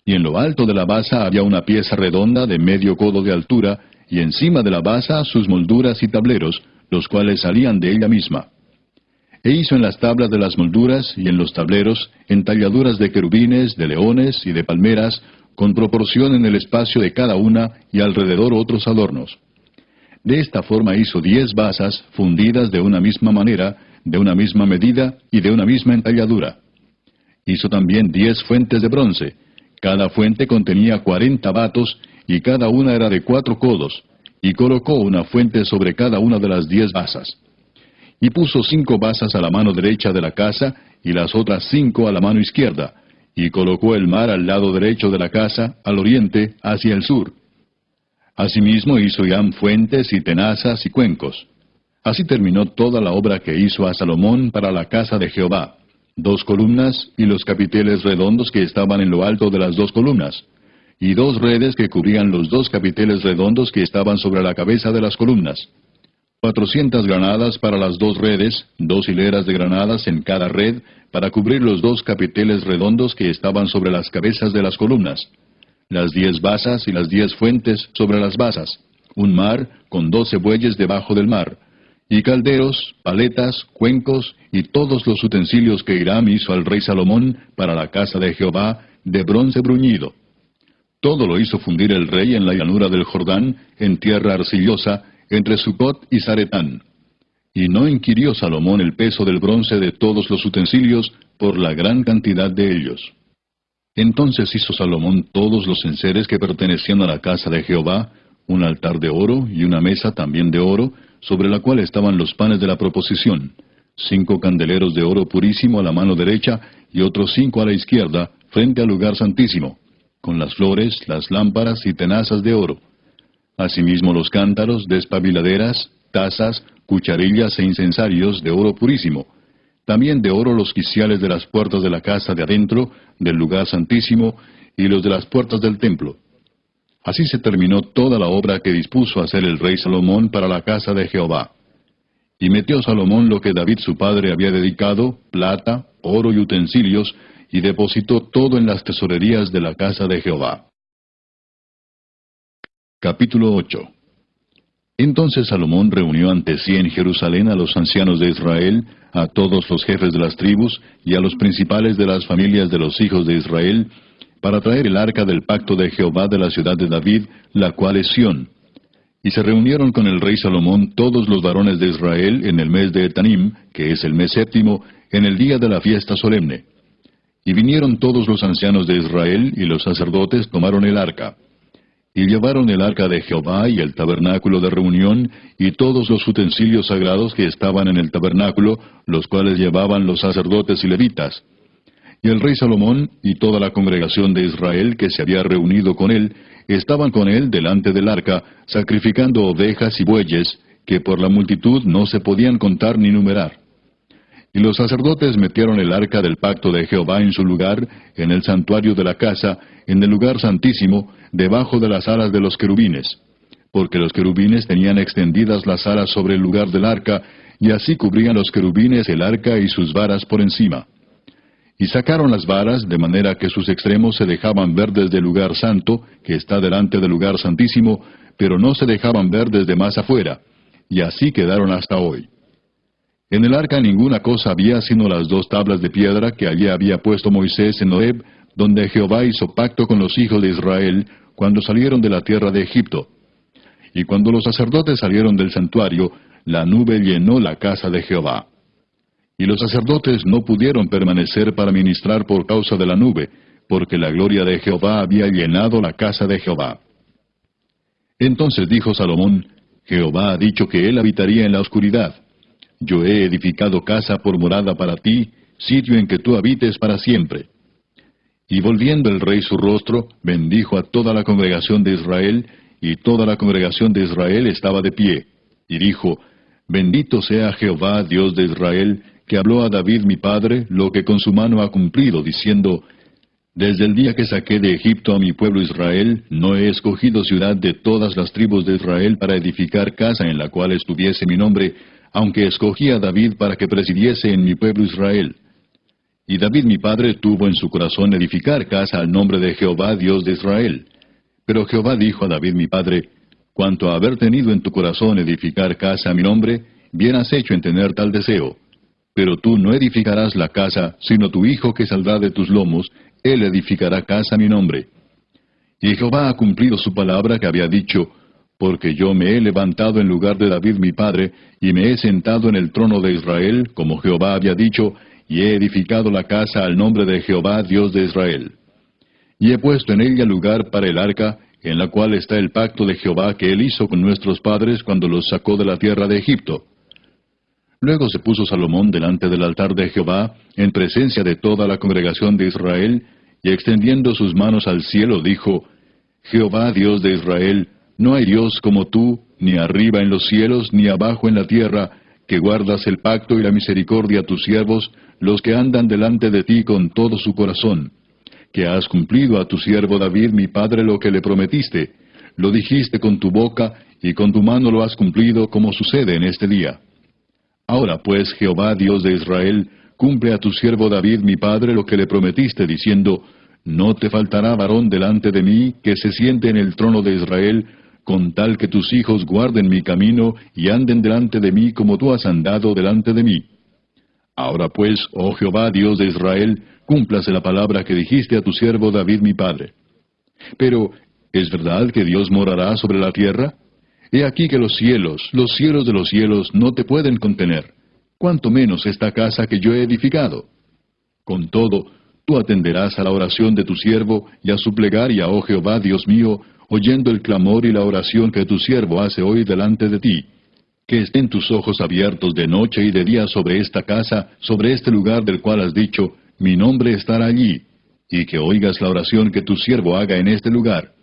Y en lo alto de la basa había una pieza redonda de medio codo de altura, y encima de la basa sus molduras y tableros, los cuales salían de ella misma. E hizo en las tablas de las molduras y en los tableros entalladuras de querubines, de leones y de palmeras, con proporción en el espacio de cada una, y alrededor otros adornos. De esta forma hizo 10 basas, fundidas de una misma manera, de una misma medida y de una misma entalladura. Hizo también 10 fuentes de bronce. Cada fuente contenía 40 batos, y cada una era de 4 codos, y colocó una fuente sobre cada una de las 10 basas. Y puso 5 basas a la mano derecha de la casa, y las otras 5 a la mano izquierda, y colocó el mar al lado derecho de la casa, al oriente, hacia el sur. Asimismo hizo Hiram fuentes y tenazas y cuencos. Así terminó toda la obra que hizo a Salomón para la casa de Jehová: 2 columnas y los capiteles redondos que estaban en lo alto de las 2 columnas, y 2 redes que cubrían los 2 capiteles redondos que estaban sobre la cabeza de las columnas. 400 granadas para las 2 redes, 2 hileras de granadas en cada red, para cubrir los 2 capiteles redondos que estaban sobre las cabezas de las columnas. Las 10 basas y las 10 fuentes sobre las basas. Un mar con 12 bueyes debajo del mar. Y calderos, paletas, cuencos y todos los utensilios que Hiram hizo al rey Salomón para la casa de Jehová, de bronce bruñido. Todo lo hizo fundir el rey en la llanura del Jordán, en tierra arcillosa, entre Sucot y Zaretán. Y no inquirió Salomón el peso del bronce de todos los utensilios por la gran cantidad de ellos. Entonces hizo Salomón todos los enseres que pertenecían a la casa de Jehová, un altar de oro y una mesa también de oro, sobre la cual estaban los panes de la proposición, 5 candeleros de oro purísimo a la mano derecha y otros 5 a la izquierda, frente al lugar santísimo, con las flores, las lámparas y tenazas de oro. Asimismo los cántaros, despabiladeras, tazas, cucharillas e incensarios de oro purísimo. También de oro los quiciales de las puertas de la casa de adentro, del lugar santísimo, y los de las puertas del templo. Así se terminó toda la obra que dispuso hacer el rey Salomón para la casa de Jehová. Y metió Salomón lo que David su padre había dedicado, plata, oro y utensilios, y depositó todo en las tesorerías de la casa de Jehová. Capítulo 8. Entonces Salomón reunió ante sí en Jerusalén a los ancianos de Israel, a todos los jefes de las tribus, y a los principales de las familias de los hijos de Israel, para traer el arca del pacto de Jehová de la ciudad de David, la cual es Sión. Y se reunieron con el rey Salomón todos los varones de Israel en el mes de Etanim, que es el mes séptimo, en el día de la fiesta solemne. Y vinieron todos los ancianos de Israel, y los sacerdotes tomaron el arca. Y llevaron el arca de Jehová y el tabernáculo de reunión, y todos los utensilios sagrados que estaban en el tabernáculo, los cuales llevaban los sacerdotes y levitas. Y el rey Salomón y toda la congregación de Israel que se había reunido con él, estaban con él delante del arca, sacrificando ovejas y bueyes, que por la multitud no se podían contar ni numerar. Y los sacerdotes metieron el arca del pacto de Jehová en su lugar, en el santuario de la casa, en el lugar santísimo, debajo de las alas de los querubines. Porque los querubines tenían extendidas las alas sobre el lugar del arca, y así cubrían los querubines el arca y sus varas por encima. Y sacaron las varas, de manera que sus extremos se dejaban ver desde el lugar santo, que está delante del lugar santísimo, pero no se dejaban ver desde más afuera. Y así quedaron hasta hoy. En el arca ninguna cosa había sino las 2 tablas de piedra que allí había puesto Moisés en Horeb, donde Jehová hizo pacto con los hijos de Israel, cuando salieron de la tierra de Egipto. Y cuando los sacerdotes salieron del santuario, la nube llenó la casa de Jehová. Y los sacerdotes no pudieron permanecer para ministrar por causa de la nube, porque la gloria de Jehová había llenado la casa de Jehová. Entonces dijo Salomón, Jehová ha dicho que él habitaría en la oscuridad. Yo he edificado casa por morada para ti, sitio en que tú habites para siempre. Y volviendo el rey su rostro, bendijo a toda la congregación de Israel, y toda la congregación de Israel estaba de pie. Y dijo, Bendito sea Jehová, Dios de Israel, que habló a David mi padre lo que con su mano ha cumplido, diciendo, Desde el día que saqué de Egipto a mi pueblo Israel, no he escogido ciudad de todas las tribus de Israel para edificar casa en la cual estuviese mi nombre, aunque escogí a David para que presidiese en mi pueblo Israel. Y David mi padre tuvo en su corazón edificar casa al nombre de Jehová, Dios de Israel. Pero Jehová dijo a David mi padre, Cuanto a haber tenido en tu corazón edificar casa a mi nombre, bien has hecho en tener tal deseo. Pero tú no edificarás la casa, sino tu hijo que saldrá de tus lomos, él edificará casa a mi nombre. Y Jehová ha cumplido su palabra que había dicho, porque yo me he levantado en lugar de David mi padre, y me he sentado en el trono de Israel, como Jehová había dicho, y he edificado la casa al nombre de Jehová, Dios de Israel. Y he puesto en ella lugar para el arca, en la cual está el pacto de Jehová que él hizo con nuestros padres cuando los sacó de la tierra de Egipto. Luego se puso Salomón delante del altar de Jehová, en presencia de toda la congregación de Israel, y extendiendo sus manos al cielo, dijo, Jehová, Dios de Israel, no hay Dios como tú, ni arriba en los cielos, ni abajo en la tierra, que guardas el pacto y la misericordia a tus siervos, los que andan delante de ti con todo su corazón. Que has cumplido a tu siervo David mi padre lo que le prometiste. Lo dijiste con tu boca, y con tu mano lo has cumplido, como sucede en este día. Ahora pues, Jehová Dios de Israel, cumple a tu siervo David mi padre lo que le prometiste, diciendo, No te faltará varón delante de mí, que se siente en el trono de Israel, con tal que tus hijos guarden mi camino, y anden delante de mí como tú has andado delante de mí. Ahora pues, oh Jehová Dios de Israel, cúmplase la palabra que dijiste a tu siervo David mi padre. Pero, ¿es verdad que Dios morará sobre la tierra? He aquí que los cielos de los cielos no te pueden contener, cuanto menos esta casa que yo he edificado. Con todo, tú atenderás a la oración de tu siervo y a su plegaria, oh Jehová, Dios mío, oyendo el clamor y la oración que tu siervo hace hoy delante de ti. Que estén tus ojos abiertos de noche y de día sobre esta casa, sobre este lugar del cual has dicho, mi nombre estará allí, y que oigas la oración que tu siervo haga en este lugar.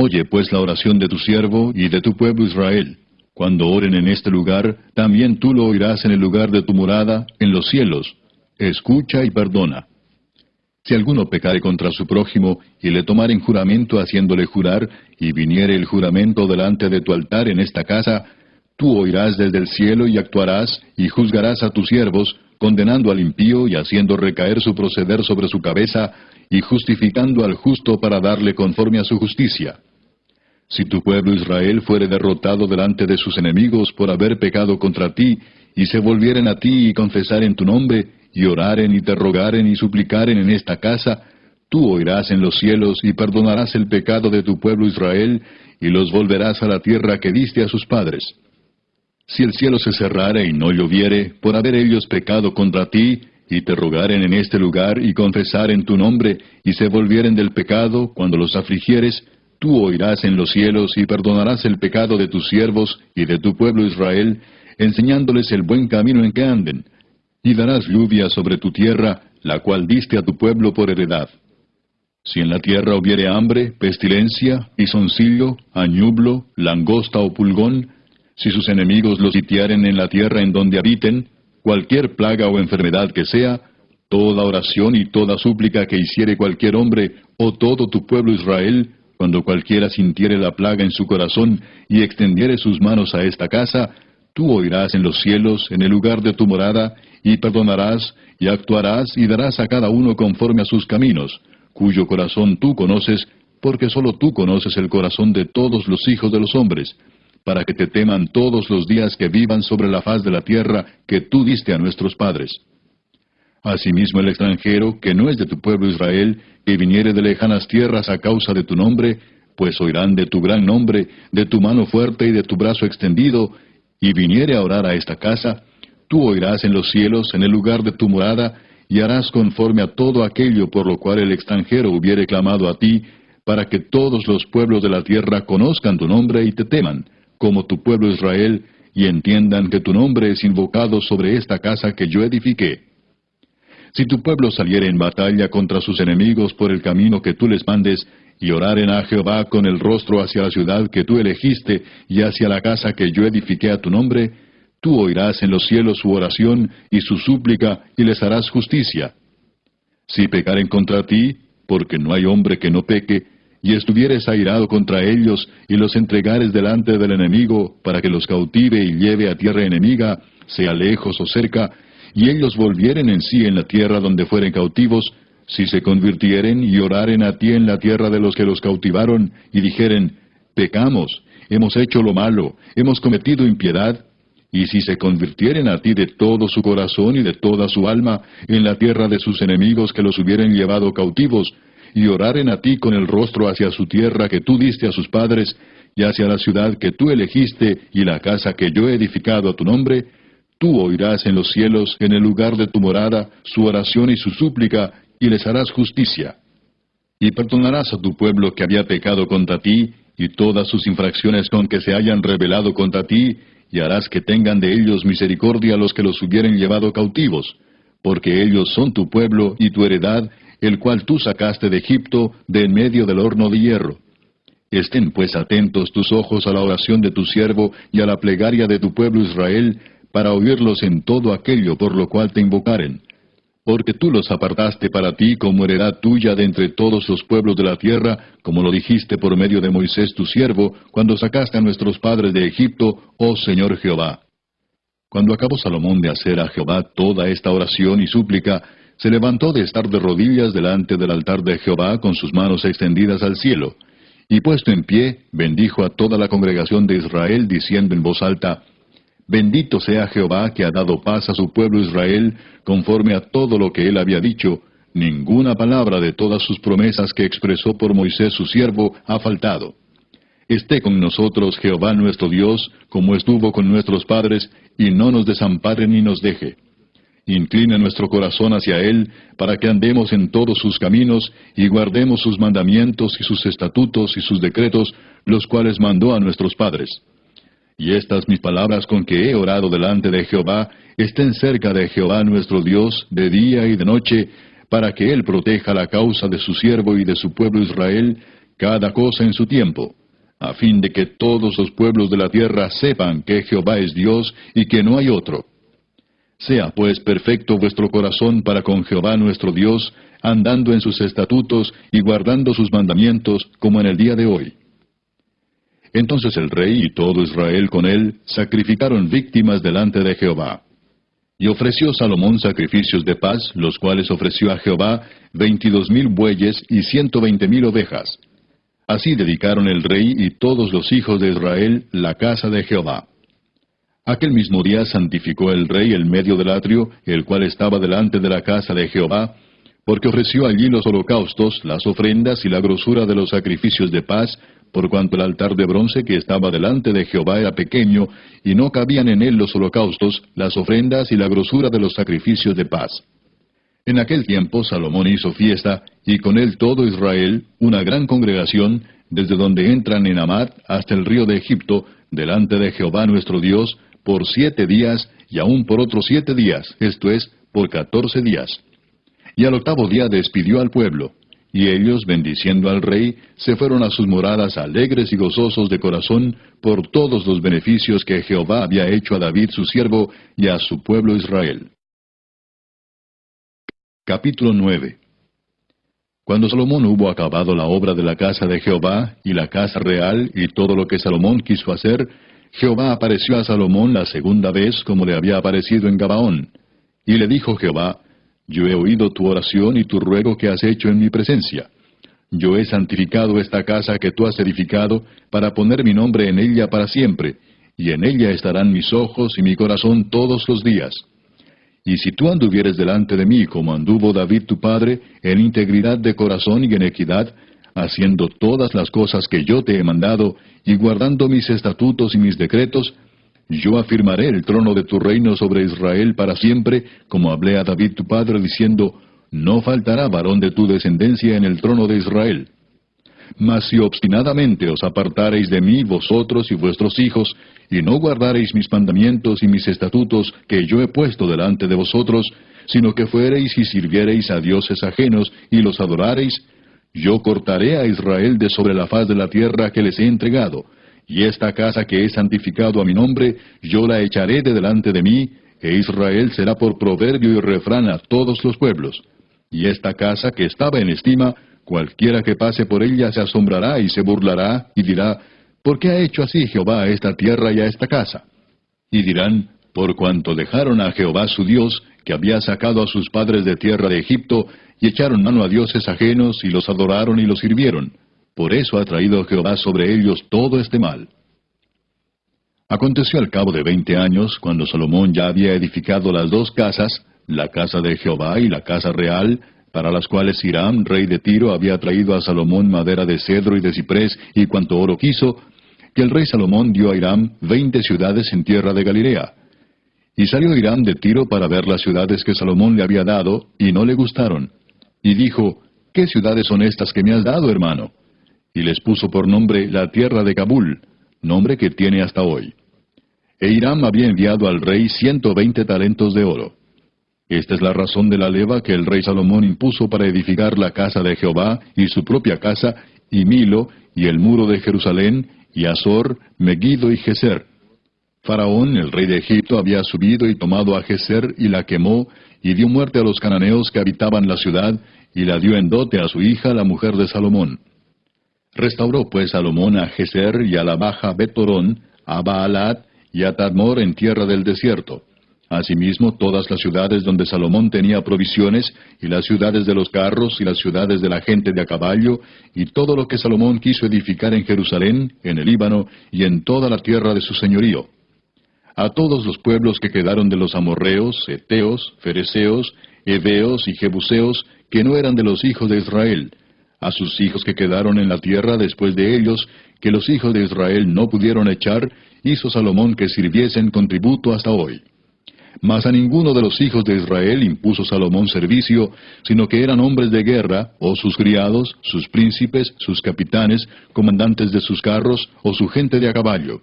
Oye pues la oración de tu siervo y de tu pueblo Israel. Cuando oren en este lugar, también tú lo oirás en el lugar de tu morada, en los cielos. Escucha y perdona. Si alguno pecare contra su prójimo, y le tomaren juramento haciéndole jurar, y viniere el juramento delante de tu altar en esta casa, tú oirás desde el cielo y actuarás, y juzgarás a tus siervos, condenando al impío y haciendo recaer su proceder sobre su cabeza, y justificando al justo para darle conforme a su justicia. Si tu pueblo Israel fuere derrotado delante de sus enemigos por haber pecado contra ti, y se volvieren a ti y confesaren tu nombre, y oraren y te rogaren y suplicaren en esta casa, tú oirás en los cielos y perdonarás el pecado de tu pueblo Israel, y los volverás a la tierra que diste a sus padres. Si el cielo se cerrare y no lloviere, por haber ellos pecado contra ti, y te rogaren en este lugar y confesaren tu nombre, y se volvieren del pecado cuando los afligieres, tú oirás en los cielos y perdonarás el pecado de tus siervos y de tu pueblo Israel, enseñándoles el buen camino en que anden, y darás lluvia sobre tu tierra, la cual diste a tu pueblo por heredad. Si en la tierra hubiere hambre, pestilencia, pisoncillo, añublo, langosta o pulgón, si sus enemigos los sitiaren en la tierra en donde habiten, cualquier plaga o enfermedad que sea, toda oración y toda súplica que hiciere cualquier hombre o todo tu pueblo Israel, cuando cualquiera sintiere la plaga en su corazón y extendiere sus manos a esta casa, tú oirás en los cielos, en el lugar de tu morada, y perdonarás, y actuarás, y darás a cada uno conforme a sus caminos, cuyo corazón tú conoces, porque sólo tú conoces el corazón de todos los hijos de los hombres, para que te teman todos los días que vivan sobre la faz de la tierra que tú diste a nuestros padres. Asimismo el extranjero, que no es de tu pueblo Israel, que viniere de lejanas tierras a causa de tu nombre, pues oirán de tu gran nombre, de tu mano fuerte y de tu brazo extendido, y viniere a orar a esta casa, tú oirás en los cielos, en el lugar de tu morada, y harás conforme a todo aquello por lo cual el extranjero hubiere clamado a ti, para que todos los pueblos de la tierra conozcan tu nombre y te teman, como tu pueblo Israel, y entiendan que tu nombre es invocado sobre esta casa que yo edifiqué. Si tu pueblo saliere en batalla contra sus enemigos por el camino que tú les mandes, y oraren a Jehová con el rostro hacia la ciudad que tú elegiste, y hacia la casa que yo edifiqué a tu nombre, tú oirás en los cielos su oración y su súplica, y les harás justicia. Si pecaren contra ti, porque no hay hombre que no peque, y estuvieres airado contra ellos, y los entregares delante del enemigo, para que los cautive y lleve a tierra enemiga, sea lejos o cerca, y ellos volvieren en sí en la tierra donde fueren cautivos, si se convirtieren y oraren a ti en la tierra de los que los cautivaron, y dijeren, pecamos, hemos hecho lo malo, hemos cometido impiedad, y si se convirtieren a ti de todo su corazón y de toda su alma en la tierra de sus enemigos que los hubieren llevado cautivos, y oraren a ti con el rostro hacia su tierra que tú diste a sus padres, y hacia la ciudad que tú elegiste y la casa que yo he edificado a tu nombre, tú oirás en los cielos, en el lugar de tu morada, su oración y su súplica, y les harás justicia. Y perdonarás a tu pueblo que había pecado contra ti, y todas sus infracciones con que se hayan rebelado contra ti, y harás que tengan de ellos misericordia los que los hubieren llevado cautivos, porque ellos son tu pueblo y tu heredad, el cual tú sacaste de Egipto, de en medio del horno de hierro. Estén pues atentos tus ojos a la oración de tu siervo y a la plegaria de tu pueblo Israel, para oírlos en todo aquello por lo cual te invocaren. Porque tú los apartaste para ti como heredad tuya de entre todos los pueblos de la tierra, como lo dijiste por medio de Moisés tu siervo, cuando sacaste a nuestros padres de Egipto, oh Señor Jehová. Cuando acabó Salomón de hacer a Jehová toda esta oración y súplica, se levantó de estar de rodillas delante del altar de Jehová con sus manos extendidas al cielo, y puesto en pie, bendijo a toda la congregación de Israel, diciendo en voz alta, Bendito sea Jehová que ha dado paz a su pueblo Israel, conforme a todo lo que él había dicho, ninguna palabra de todas sus promesas que expresó por Moisés su siervo ha faltado. esté con nosotros Jehová nuestro Dios, como estuvo con nuestros padres, y no nos desampare ni nos deje. Incline nuestro corazón hacia Él, para que andemos en todos sus caminos, y guardemos sus mandamientos y sus estatutos y sus decretos, los cuales mandó a nuestros padres. Y estas mis palabras con que he orado delante de Jehová, estén cerca de Jehová nuestro Dios, de día y de noche, para que Él proteja la causa de su siervo y de su pueblo Israel, cada cosa en su tiempo, a fin de que todos los pueblos de la tierra sepan que Jehová es Dios y que no hay otro. Sea pues perfecto vuestro corazón para con Jehová nuestro Dios, andando en sus estatutos y guardando sus mandamientos, como en el día de hoy. Entonces el rey y todo Israel con él sacrificaron víctimas delante de Jehová. Y ofreció Salomón sacrificios de paz, los cuales ofreció a Jehová 22,000 bueyes y 120,000 ovejas. Así dedicaron el rey y todos los hijos de Israel la casa de Jehová. Aquel mismo día santificó el rey el medio del atrio, el cual estaba delante de la casa de Jehová, porque ofreció allí los holocaustos, las ofrendas y la grosura de los sacrificios de paz, por cuanto el altar de bronce que estaba delante de Jehová era pequeño, y no cabían en él los holocaustos, las ofrendas y la grosura de los sacrificios de paz. En aquel tiempo Salomón hizo fiesta, y con él todo Israel, una gran congregación, desde donde entran en Amat hasta el río de Egipto, delante de Jehová nuestro Dios, por 7 días, y aún por otros 7 días, esto es, por 14 días. Y al 8º día despidió al pueblo, y ellos, bendiciendo al rey, se fueron a sus moradas alegres y gozosos de corazón por todos los beneficios que Jehová había hecho a David su siervo y a su pueblo Israel. Capítulo 9. Cuando Salomón hubo acabado la obra de la casa de Jehová, y la casa real, y todo lo que Salomón quiso hacer, Jehová apareció a Salomón la segunda vez como le había aparecido en Gabaón. Y le dijo Jehová: Yo he oído tu oración y tu ruego que has hecho en mi presencia. Yo he santificado esta casa que tú has edificado, para poner mi nombre en ella para siempre, y en ella estarán mis ojos y mi corazón todos los días. Y si tú anduvieres delante de mí como anduvo David tu padre, en integridad de corazón y en equidad, haciendo todas las cosas que yo te he mandado, y guardando mis estatutos y mis decretos, yo afirmaré el trono de tu reino sobre Israel para siempre, como hablé a David tu padre, diciendo: No faltará varón de tu descendencia en el trono de Israel. Mas si obstinadamente os apartareis de mí vosotros y vuestros hijos, y no guardareis mis mandamientos y mis estatutos que yo he puesto delante de vosotros, sino que fuereis y sirviereis a dioses ajenos y los adorareis, yo cortaré a Israel de sobre la faz de la tierra que les he entregado, y esta casa que he santificado a mi nombre, yo la echaré de delante de mí, e Israel será por proverbio y refrán a todos los pueblos. Y esta casa que estaba en estima, cualquiera que pase por ella se asombrará y se burlará, y dirá: ¿Por qué ha hecho así Jehová a esta tierra y a esta casa? Y dirán: Por cuanto dejaron a Jehová su Dios, que había sacado a sus padres de tierra de Egipto, y echaron mano a dioses ajenos, y los adoraron y los sirvieron. Por eso ha traído Jehová sobre ellos todo este mal. Aconteció al cabo de 20 años, cuando Salomón ya había edificado las 2 casas, la casa de Jehová y la casa real, para las cuales Hiram, rey de Tiro, había traído a Salomón madera de cedro y de ciprés y cuanto oro quiso, que el rey Salomón dio a Hiram 20 ciudades en tierra de Galilea. Y salió Hiram de Tiro para ver las ciudades que Salomón le había dado, y no le gustaron. Y dijo: ¿Qué ciudades son estas que me has dado, hermano? Y les puso por nombre la tierra de Cabul, nombre que tiene hasta hoy. E Hiram había enviado al rey 120 talentos de oro. Esta es la razón de la leva que el rey Salomón impuso para edificar la casa de Jehová, y su propia casa, y Milo, y el muro de Jerusalén, y Azor, Megiddo y Geser. Faraón, el rey de Egipto, había subido y tomado a Geser, y la quemó, y dio muerte a los cananeos que habitaban la ciudad, y la dio en dote a su hija, la mujer de Salomón. Restauró pues Salomón a Geser y a la baja Betorón, a Baalat y a Tadmor en tierra del desierto. Asimismo, todas las ciudades donde Salomón tenía provisiones, y las ciudades de los carros, y las ciudades de la gente de a caballo, y todo lo que Salomón quiso edificar en Jerusalén, en el Líbano, y en toda la tierra de su señorío. A todos los pueblos que quedaron de los amorreos, heteos, fereceos, heveos y jebuseos, que no eran de los hijos de Israel, a sus hijos que quedaron en la tierra después de ellos, que los hijos de Israel no pudieron echar, hizo Salomón que sirviesen con tributo hasta hoy. Mas a ninguno de los hijos de Israel impuso Salomón servicio, sino que eran hombres de guerra, o sus criados, sus príncipes, sus capitanes, comandantes de sus carros, o su gente de a caballo.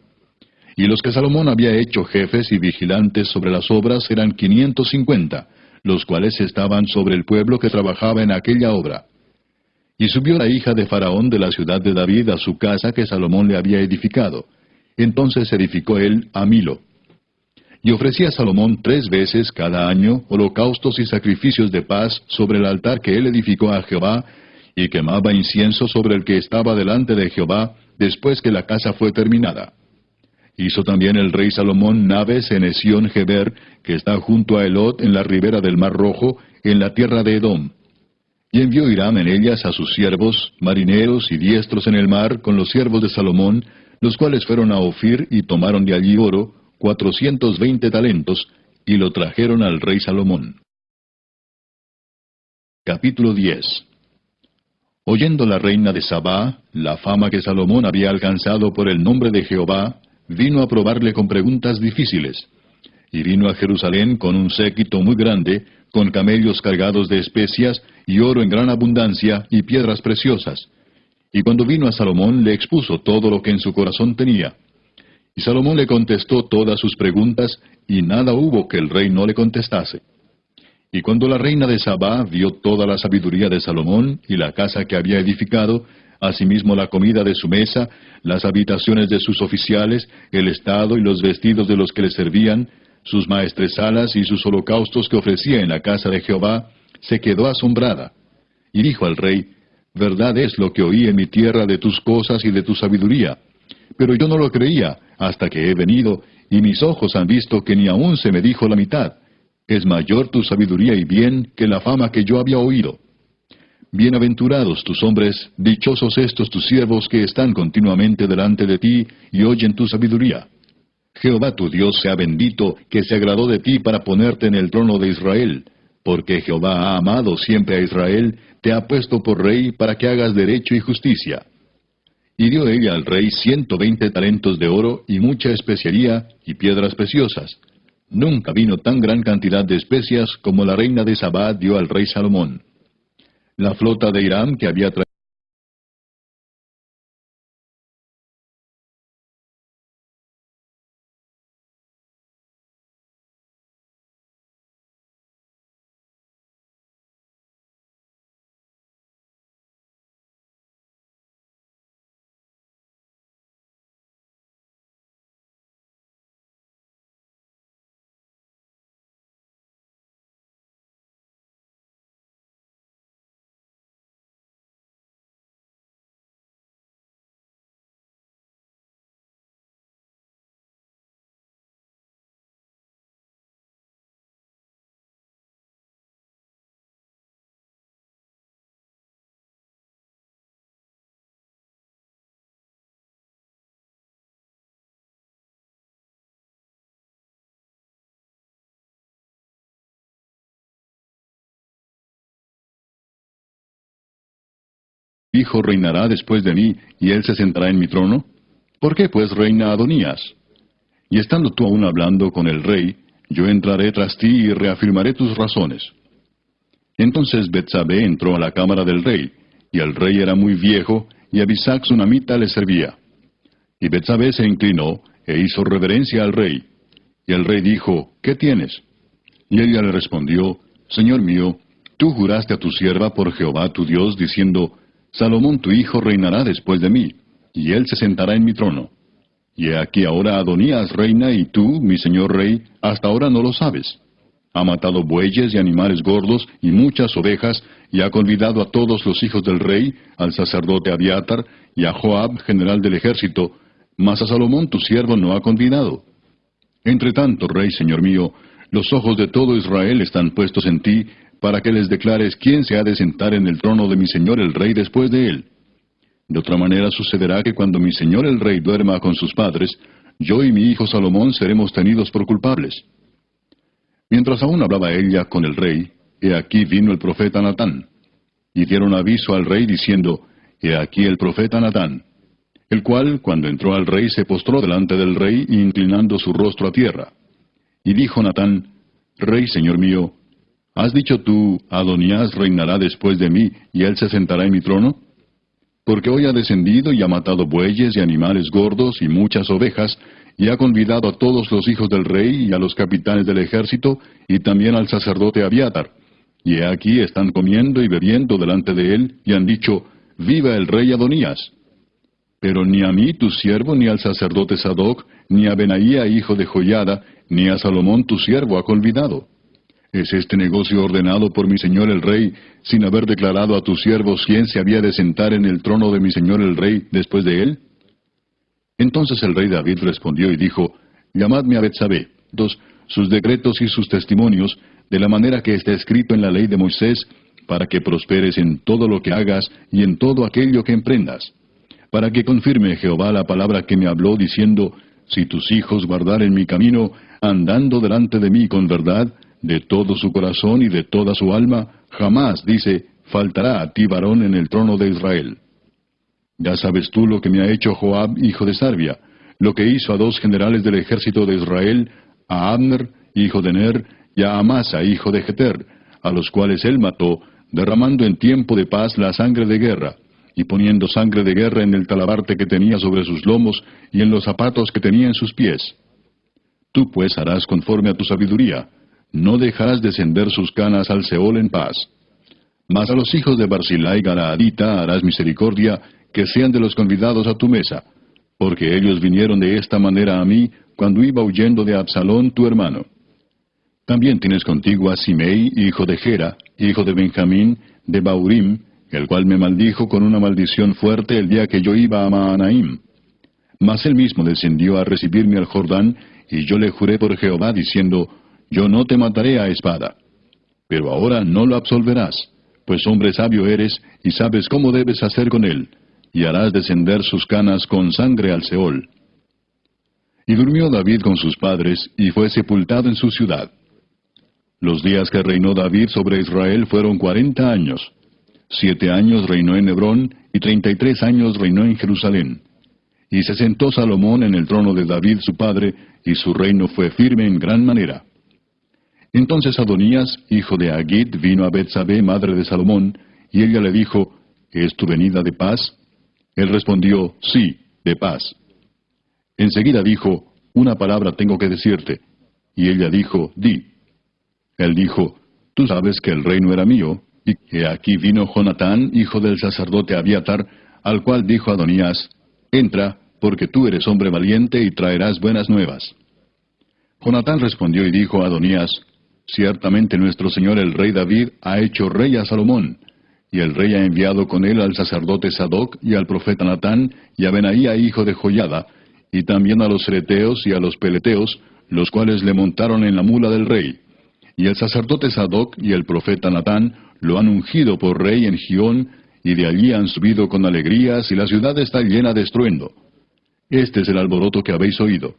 Y los que Salomón había hecho jefes y vigilantes sobre las obras eran 550, los cuales estaban sobre el pueblo que trabajaba en aquella obra. Y subió la hija de Faraón de la ciudad de David a su casa que Salomón le había edificado. Entonces edificó él a Milo. Y ofrecía Salomón 3 veces cada año holocaustos y sacrificios de paz sobre el altar que él edificó a Jehová, y quemaba incienso sobre el que estaba delante de Jehová, después que la casa fue terminada. Hizo también el rey Salomón naves en Esión-Geber, que está junto a Elot en la ribera del Mar Rojo, en la tierra de Edom. Y envió Hiram en ellas a sus siervos, marineros y diestros en el mar, con los siervos de Salomón, los cuales fueron a Ofir y tomaron de allí oro, 420 talentos, y lo trajeron al rey Salomón. Capítulo 10. Oyendo la reina de Sabá la fama que Salomón había alcanzado por el nombre de Jehová, vino a probarle con preguntas difíciles. Y vino a Jerusalén con un séquito muy grande, con camellos cargados de especias, y oro en gran abundancia, y piedras preciosas. Y cuando vino a Salomón, le expuso todo lo que en su corazón tenía. Y Salomón le contestó todas sus preguntas, y nada hubo que el rey no le contestase. Y cuando la reina de Sabá vio toda la sabiduría de Salomón, y la casa que había edificado, asimismo la comida de su mesa, las habitaciones de sus oficiales, el estado y los vestidos de los que le servían, sus maestresalas y sus holocaustos que ofrecía en la casa de Jehová, se quedó asombrada. Y dijo al rey, verdad es lo que oí en mi tierra de tus cosas y de tu sabiduría. Pero yo no lo creía, hasta que he venido, y mis ojos han visto que ni aún se me dijo la mitad. Es mayor tu sabiduría y bien que la fama que yo había oído. Bienaventurados tus hombres, dichosos estos tus siervos que están continuamente delante de ti y oyen tu sabiduría. Jehová tu Dios sea bendito, que se agradó de ti para ponerte en el trono de Israel, porque Jehová ha amado siempre a Israel, te ha puesto por rey para que hagas derecho y justicia. Y dio ella al rey 120 talentos de oro y mucha especiería y piedras preciosas. Nunca vino tan gran cantidad de especias como la reina de Sabá dio al rey Salomón. La flota de Hiram que había traído hijo reinará después de mí, y él se sentará en mi trono? ¿Por qué pues reina Adonías? Y estando tú aún hablando con el rey, yo entraré tras ti y reafirmaré tus razones. Entonces Betsabé entró a la cámara del rey, y el rey era muy viejo, y Abisac sunamita le servía. Y Betsabé se inclinó, e hizo reverencia al rey. Y el rey dijo, ¿qué tienes? Y ella le respondió, Señor mío, tú juraste a tu sierva por Jehová tu Dios, diciendo, Salomón tu hijo reinará después de mí, y él se sentará en mi trono. Y he aquí ahora Adonías reina, y tú, mi señor rey, hasta ahora no lo sabes. Ha matado bueyes y animales gordos, y muchas ovejas, y ha convidado a todos los hijos del rey, al sacerdote Abiatar, y a Joab, general del ejército, mas a Salomón tu siervo no ha convidado. Entre tanto, rey, señor mío, los ojos de todo Israel están puestos en ti, para que les declares quién se ha de sentar en el trono de mi señor el rey después de él. De otra manera sucederá que cuando mi señor el rey duerma con sus padres, yo y mi hijo Salomón seremos tenidos por culpables. Mientras aún hablaba ella con el rey, he aquí vino el profeta Natán. y dieron aviso al rey diciendo, He aquí el profeta Natán, el cual, cuando entró al rey, se postró delante del rey, inclinando su rostro a tierra. Y dijo Natán, Rey, señor mío, ¿has dicho tú, Adonías reinará después de mí, y él se sentará en mi trono? Porque hoy ha descendido y ha matado bueyes y animales gordos y muchas ovejas, y ha convidado a todos los hijos del rey y a los capitanes del ejército, y también al sacerdote Abiatar. Y he aquí están comiendo y bebiendo delante de él, y han dicho, Viva el rey Adonías. Pero ni a mí, tu siervo, ni al sacerdote Sadoc, ni a Benaía, hijo de Joiada, ni a Salomón, tu siervo, ha convidado. ¿Es este negocio ordenado por mi señor el rey, sin haber declarado a tu siervo quién se había de sentar en el trono de mi señor el rey después de él? Entonces el rey David respondió y dijo, Llamadme a Betsabé, sus decretos y sus testimonios, de la manera que está escrito en la ley de Moisés, para que prosperes en todo lo que hagas y en todo aquello que emprendas. Para que confirme Jehová la palabra que me habló, diciendo, Si tus hijos guardaren mi camino, andando delante de mí con verdad, de todo su corazón y de toda su alma, jamás, dice, faltará a ti varón en el trono de Israel. Ya sabes tú lo que me ha hecho Joab, hijo de Sarvia, lo que hizo a 2 generales del ejército de Israel, a Abner, hijo de Ner, y a Amasa, hijo de Jeter, a los cuales él mató, derramando en tiempo de paz la sangre de guerra, y poniendo sangre de guerra en el talabarte que tenía sobre sus lomos, y en los zapatos que tenía en sus pies. Tú pues harás conforme a tu sabiduría, no dejarás descender sus canas al Seol en paz. Mas a los hijos de Barzillai Galaadita harás misericordia, que sean de los convidados a tu mesa, porque ellos vinieron de esta manera a mí, cuando iba huyendo de Absalón tu hermano. También tienes contigo a Simei, hijo de Gera, hijo de Benjamín, de Baurim, el cual me maldijo con una maldición fuerte el día que yo iba a Mahanaim. Mas él mismo descendió a recibirme al Jordán, y yo le juré por Jehová, diciendo, Yo no te mataré a espada. Pero ahora no lo absolverás, pues hombre sabio eres, y sabes cómo debes hacer con él, y harás descender sus canas con sangre al Seol. Y durmió David con sus padres, y fue sepultado en su ciudad. Los días que reinó David sobre Israel fueron 40 años. 7 años reinó en Hebrón, y 33 años reinó en Jerusalén. Y se sentó Salomón en el trono de David su padre, y su reino fue firme en gran manera. Entonces Adonías, hijo de Agit, vino a Betsabé, madre de Salomón, y ella le dijo, ¿Es tu venida de paz? Él respondió, Sí, de paz. Enseguida dijo, Una palabra tengo que decirte. Y ella dijo, Di. Él dijo, Tú sabes que el reino era mío, y que aquí vino Jonatán, hijo del sacerdote Abiatar, al cual dijo Adonías, Entra, porque tú eres hombre valiente y traerás buenas nuevas. Jonatán respondió y dijo a Adonías, Ciertamente nuestro señor el rey David ha hecho rey a Salomón, y el rey ha enviado con él al sacerdote Sadoc y al profeta Natán y a Benaía hijo de Joiada, y también a los cereteos y a los peleteos, los cuales le montaron en la mula del rey. Y el sacerdote Sadoc y el profeta Natán lo han ungido por rey en Gión, y de allí han subido con alegrías, y la ciudad está llena de estruendo. Este es el alboroto que habéis oído.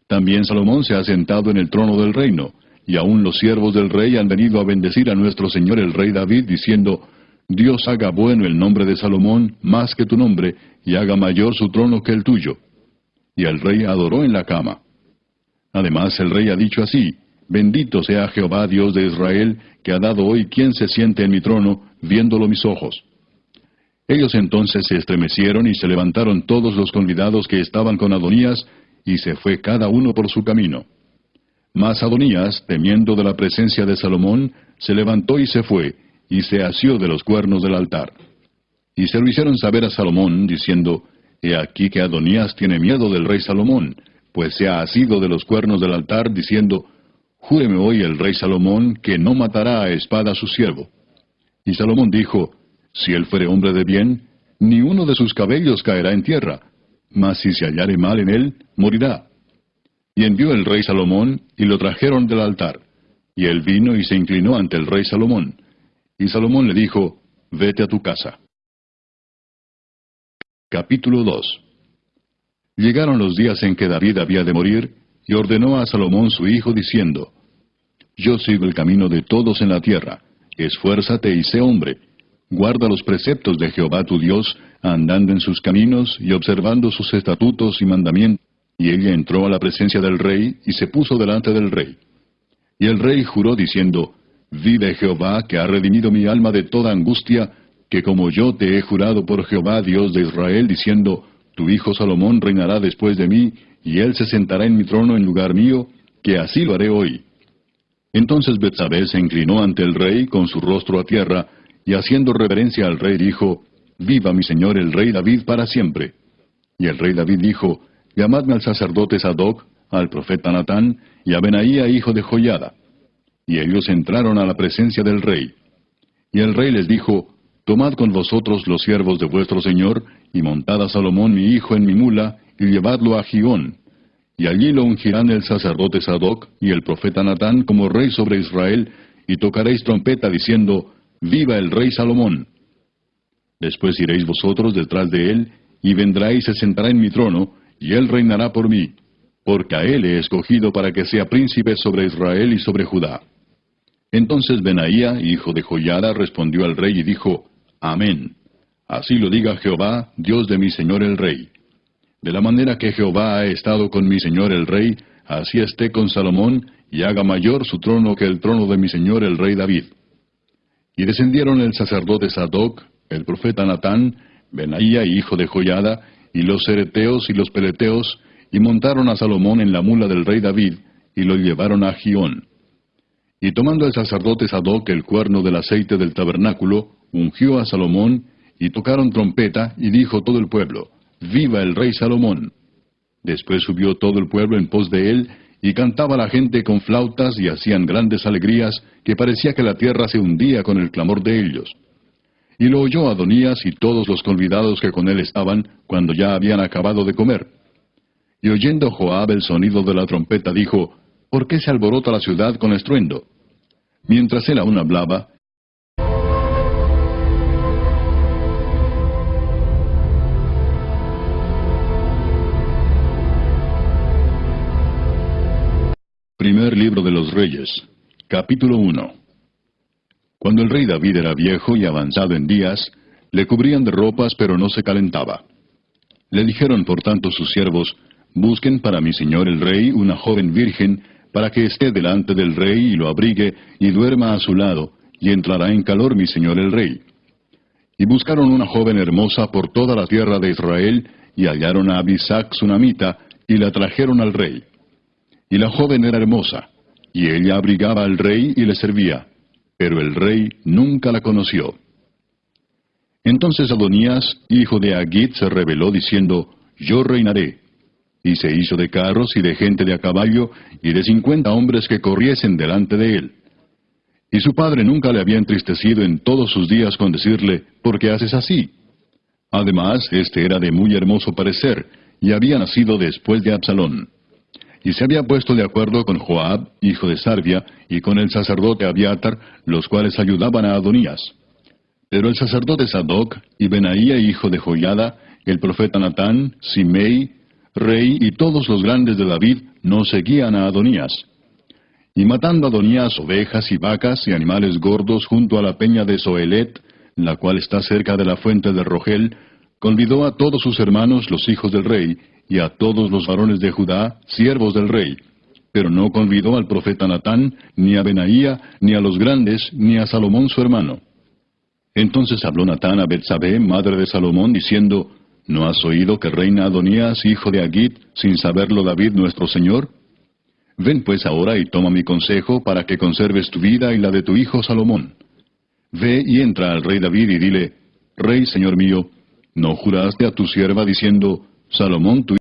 También Salomón se ha sentado en el trono del reino, y aun los siervos del rey han venido a bendecir a nuestro señor el rey David, diciendo, Dios haga bueno el nombre de Salomón más que tu nombre, y haga mayor su trono que el tuyo. Y el rey adoró en la cama. Además el rey ha dicho así, Bendito sea Jehová Dios de Israel, que ha dado hoy quien se siente en mi trono, viéndolo mis ojos. Ellos entonces se estremecieron y se levantaron todos los convidados que estaban con Adonías, y se fue cada uno por su camino. Mas Adonías, temiendo de la presencia de Salomón, se levantó y se fue, y se asió de los cuernos del altar. Y se lo hicieron saber a Salomón, diciendo, He aquí que Adonías tiene miedo del rey Salomón, pues se ha asido de los cuernos del altar, diciendo, Júreme hoy el rey Salomón que no matará a espada a su siervo. Y Salomón dijo, Si él fuere hombre de bien, ni uno de sus cabellos caerá en tierra, mas si se hallare mal en él, morirá. Y envió el rey Salomón, y lo trajeron del altar. Y él vino y se inclinó ante el rey Salomón. Y Salomón le dijo, Vete a tu casa. Capítulo 2. Llegaron los días en que David había de morir, y ordenó a Salomón su hijo, diciendo, Yo sigo el camino de todos en la tierra, esfuérzate y sé hombre, guarda los preceptos de Jehová tu Dios, andando en sus caminos y observando sus estatutos y mandamientos. Y ella entró a la presencia del rey y se puso delante del rey. Y el rey juró diciendo, Vive Jehová, que ha redimido mi alma de toda angustia, que como yo te he jurado por Jehová, Dios de Israel, diciendo, Tu hijo Salomón reinará después de mí, y él se sentará en mi trono en lugar mío, que así lo haré hoy. Entonces Betsabé se inclinó ante el rey con su rostro a tierra, y haciendo reverencia al rey dijo, Viva mi señor el rey David para siempre. Y el rey David dijo, Llamadme al sacerdote Sadoc, al profeta Natán, y a Benaía hijo de Joiada. Y ellos entraron a la presencia del rey. Y el rey les dijo, Tomad con vosotros los siervos de vuestro señor, y montad a Salomón mi hijo en mi mula, y llevadlo a Gihón. Y allí lo ungirán el sacerdote Sadoc y el profeta Natán como rey sobre Israel, y tocaréis trompeta diciendo, Viva el rey Salomón. Después iréis vosotros detrás de él, y vendrá y se sentará en mi trono, y él reinará por mí, porque a él he escogido para que sea príncipe sobre Israel y sobre Judá. Entonces Benaía, hijo de Joiada, respondió al rey y dijo, Amén. Así lo diga Jehová, Dios de mi señor el rey. De la manera que Jehová ha estado con mi señor el rey, así esté con Salomón, y haga mayor su trono que el trono de mi señor el rey David. Y descendieron el sacerdote Sadoc, el profeta Natán, Benaía, hijo de Joiada, y los cereteos y los peleteos, y montaron a Salomón en la mula del rey David, y lo llevaron a Gihón. Y tomando el sacerdote Sadoc el cuerno del aceite del tabernáculo, ungió a Salomón, y tocaron trompeta, y dijo todo el pueblo, Viva el rey Salomón. Después subió todo el pueblo en pos de él, y cantaba la gente con flautas, y hacían grandes alegrías, que parecía que la tierra se hundía con el clamor de ellos. Y lo oyó Adonías y todos los convidados que con él estaban, cuando ya habían acabado de comer. Y oyendo Joab el sonido de la trompeta, dijo, ¿Por qué se alborota la ciudad con estruendo? Mientras él aún hablaba, Primer libro de los Reyes, capítulo 1. Cuando el rey David era viejo y avanzado en días, le cubrían de ropas, pero no se calentaba. Le dijeron por tanto sus siervos, Busquen para mi señor el rey una joven virgen, para que esté delante del rey y lo abrigue, y duerma a su lado, y entrará en calor mi señor el rey. Y buscaron una joven hermosa por toda la tierra de Israel, y hallaron a Abisac sunamita, y la trajeron al rey. Y la joven era hermosa, y ella abrigaba al rey y le servía, pero el rey nunca la conoció. Entonces Adonías, hijo de Agit, se rebeló diciendo, Yo reinaré. Y se hizo de carros y de gente de a caballo, y de 50 hombres que corriesen delante de él. Y su padre nunca le había entristecido en todos sus días con decirle, ¿por qué haces así? Además, este era de muy hermoso parecer, y había nacido después de Absalón. Y se había puesto de acuerdo con Joab, hijo de Sarvia, y con el sacerdote Abiatar, los cuales ayudaban a Adonías. Pero el sacerdote Sadoc, y Benaía, hijo de Joiada, el profeta Natán, Simei, rey, y todos los grandes de David, no seguían a Adonías. Y matando a Adonías ovejas y vacas y animales gordos junto a la peña de Zoelet, la cual está cerca de la fuente de Rogel, convidó a todos sus hermanos, los hijos del rey, y a todos los varones de Judá, siervos del rey, pero no convidó al profeta Natán, ni a Benaía, ni a los grandes, ni a Salomón su hermano. Entonces habló Natán a Betsabé, madre de Salomón, diciendo, ¿No has oído que reina Adonías, hijo de Agit, sin saberlo David nuestro señor? Ven pues ahora y toma mi consejo, para que conserves tu vida y la de tu hijo Salomón. Ve y entra al rey David y dile, Rey, señor mío, ¿no juraste a tu sierva diciendo, Salomón tu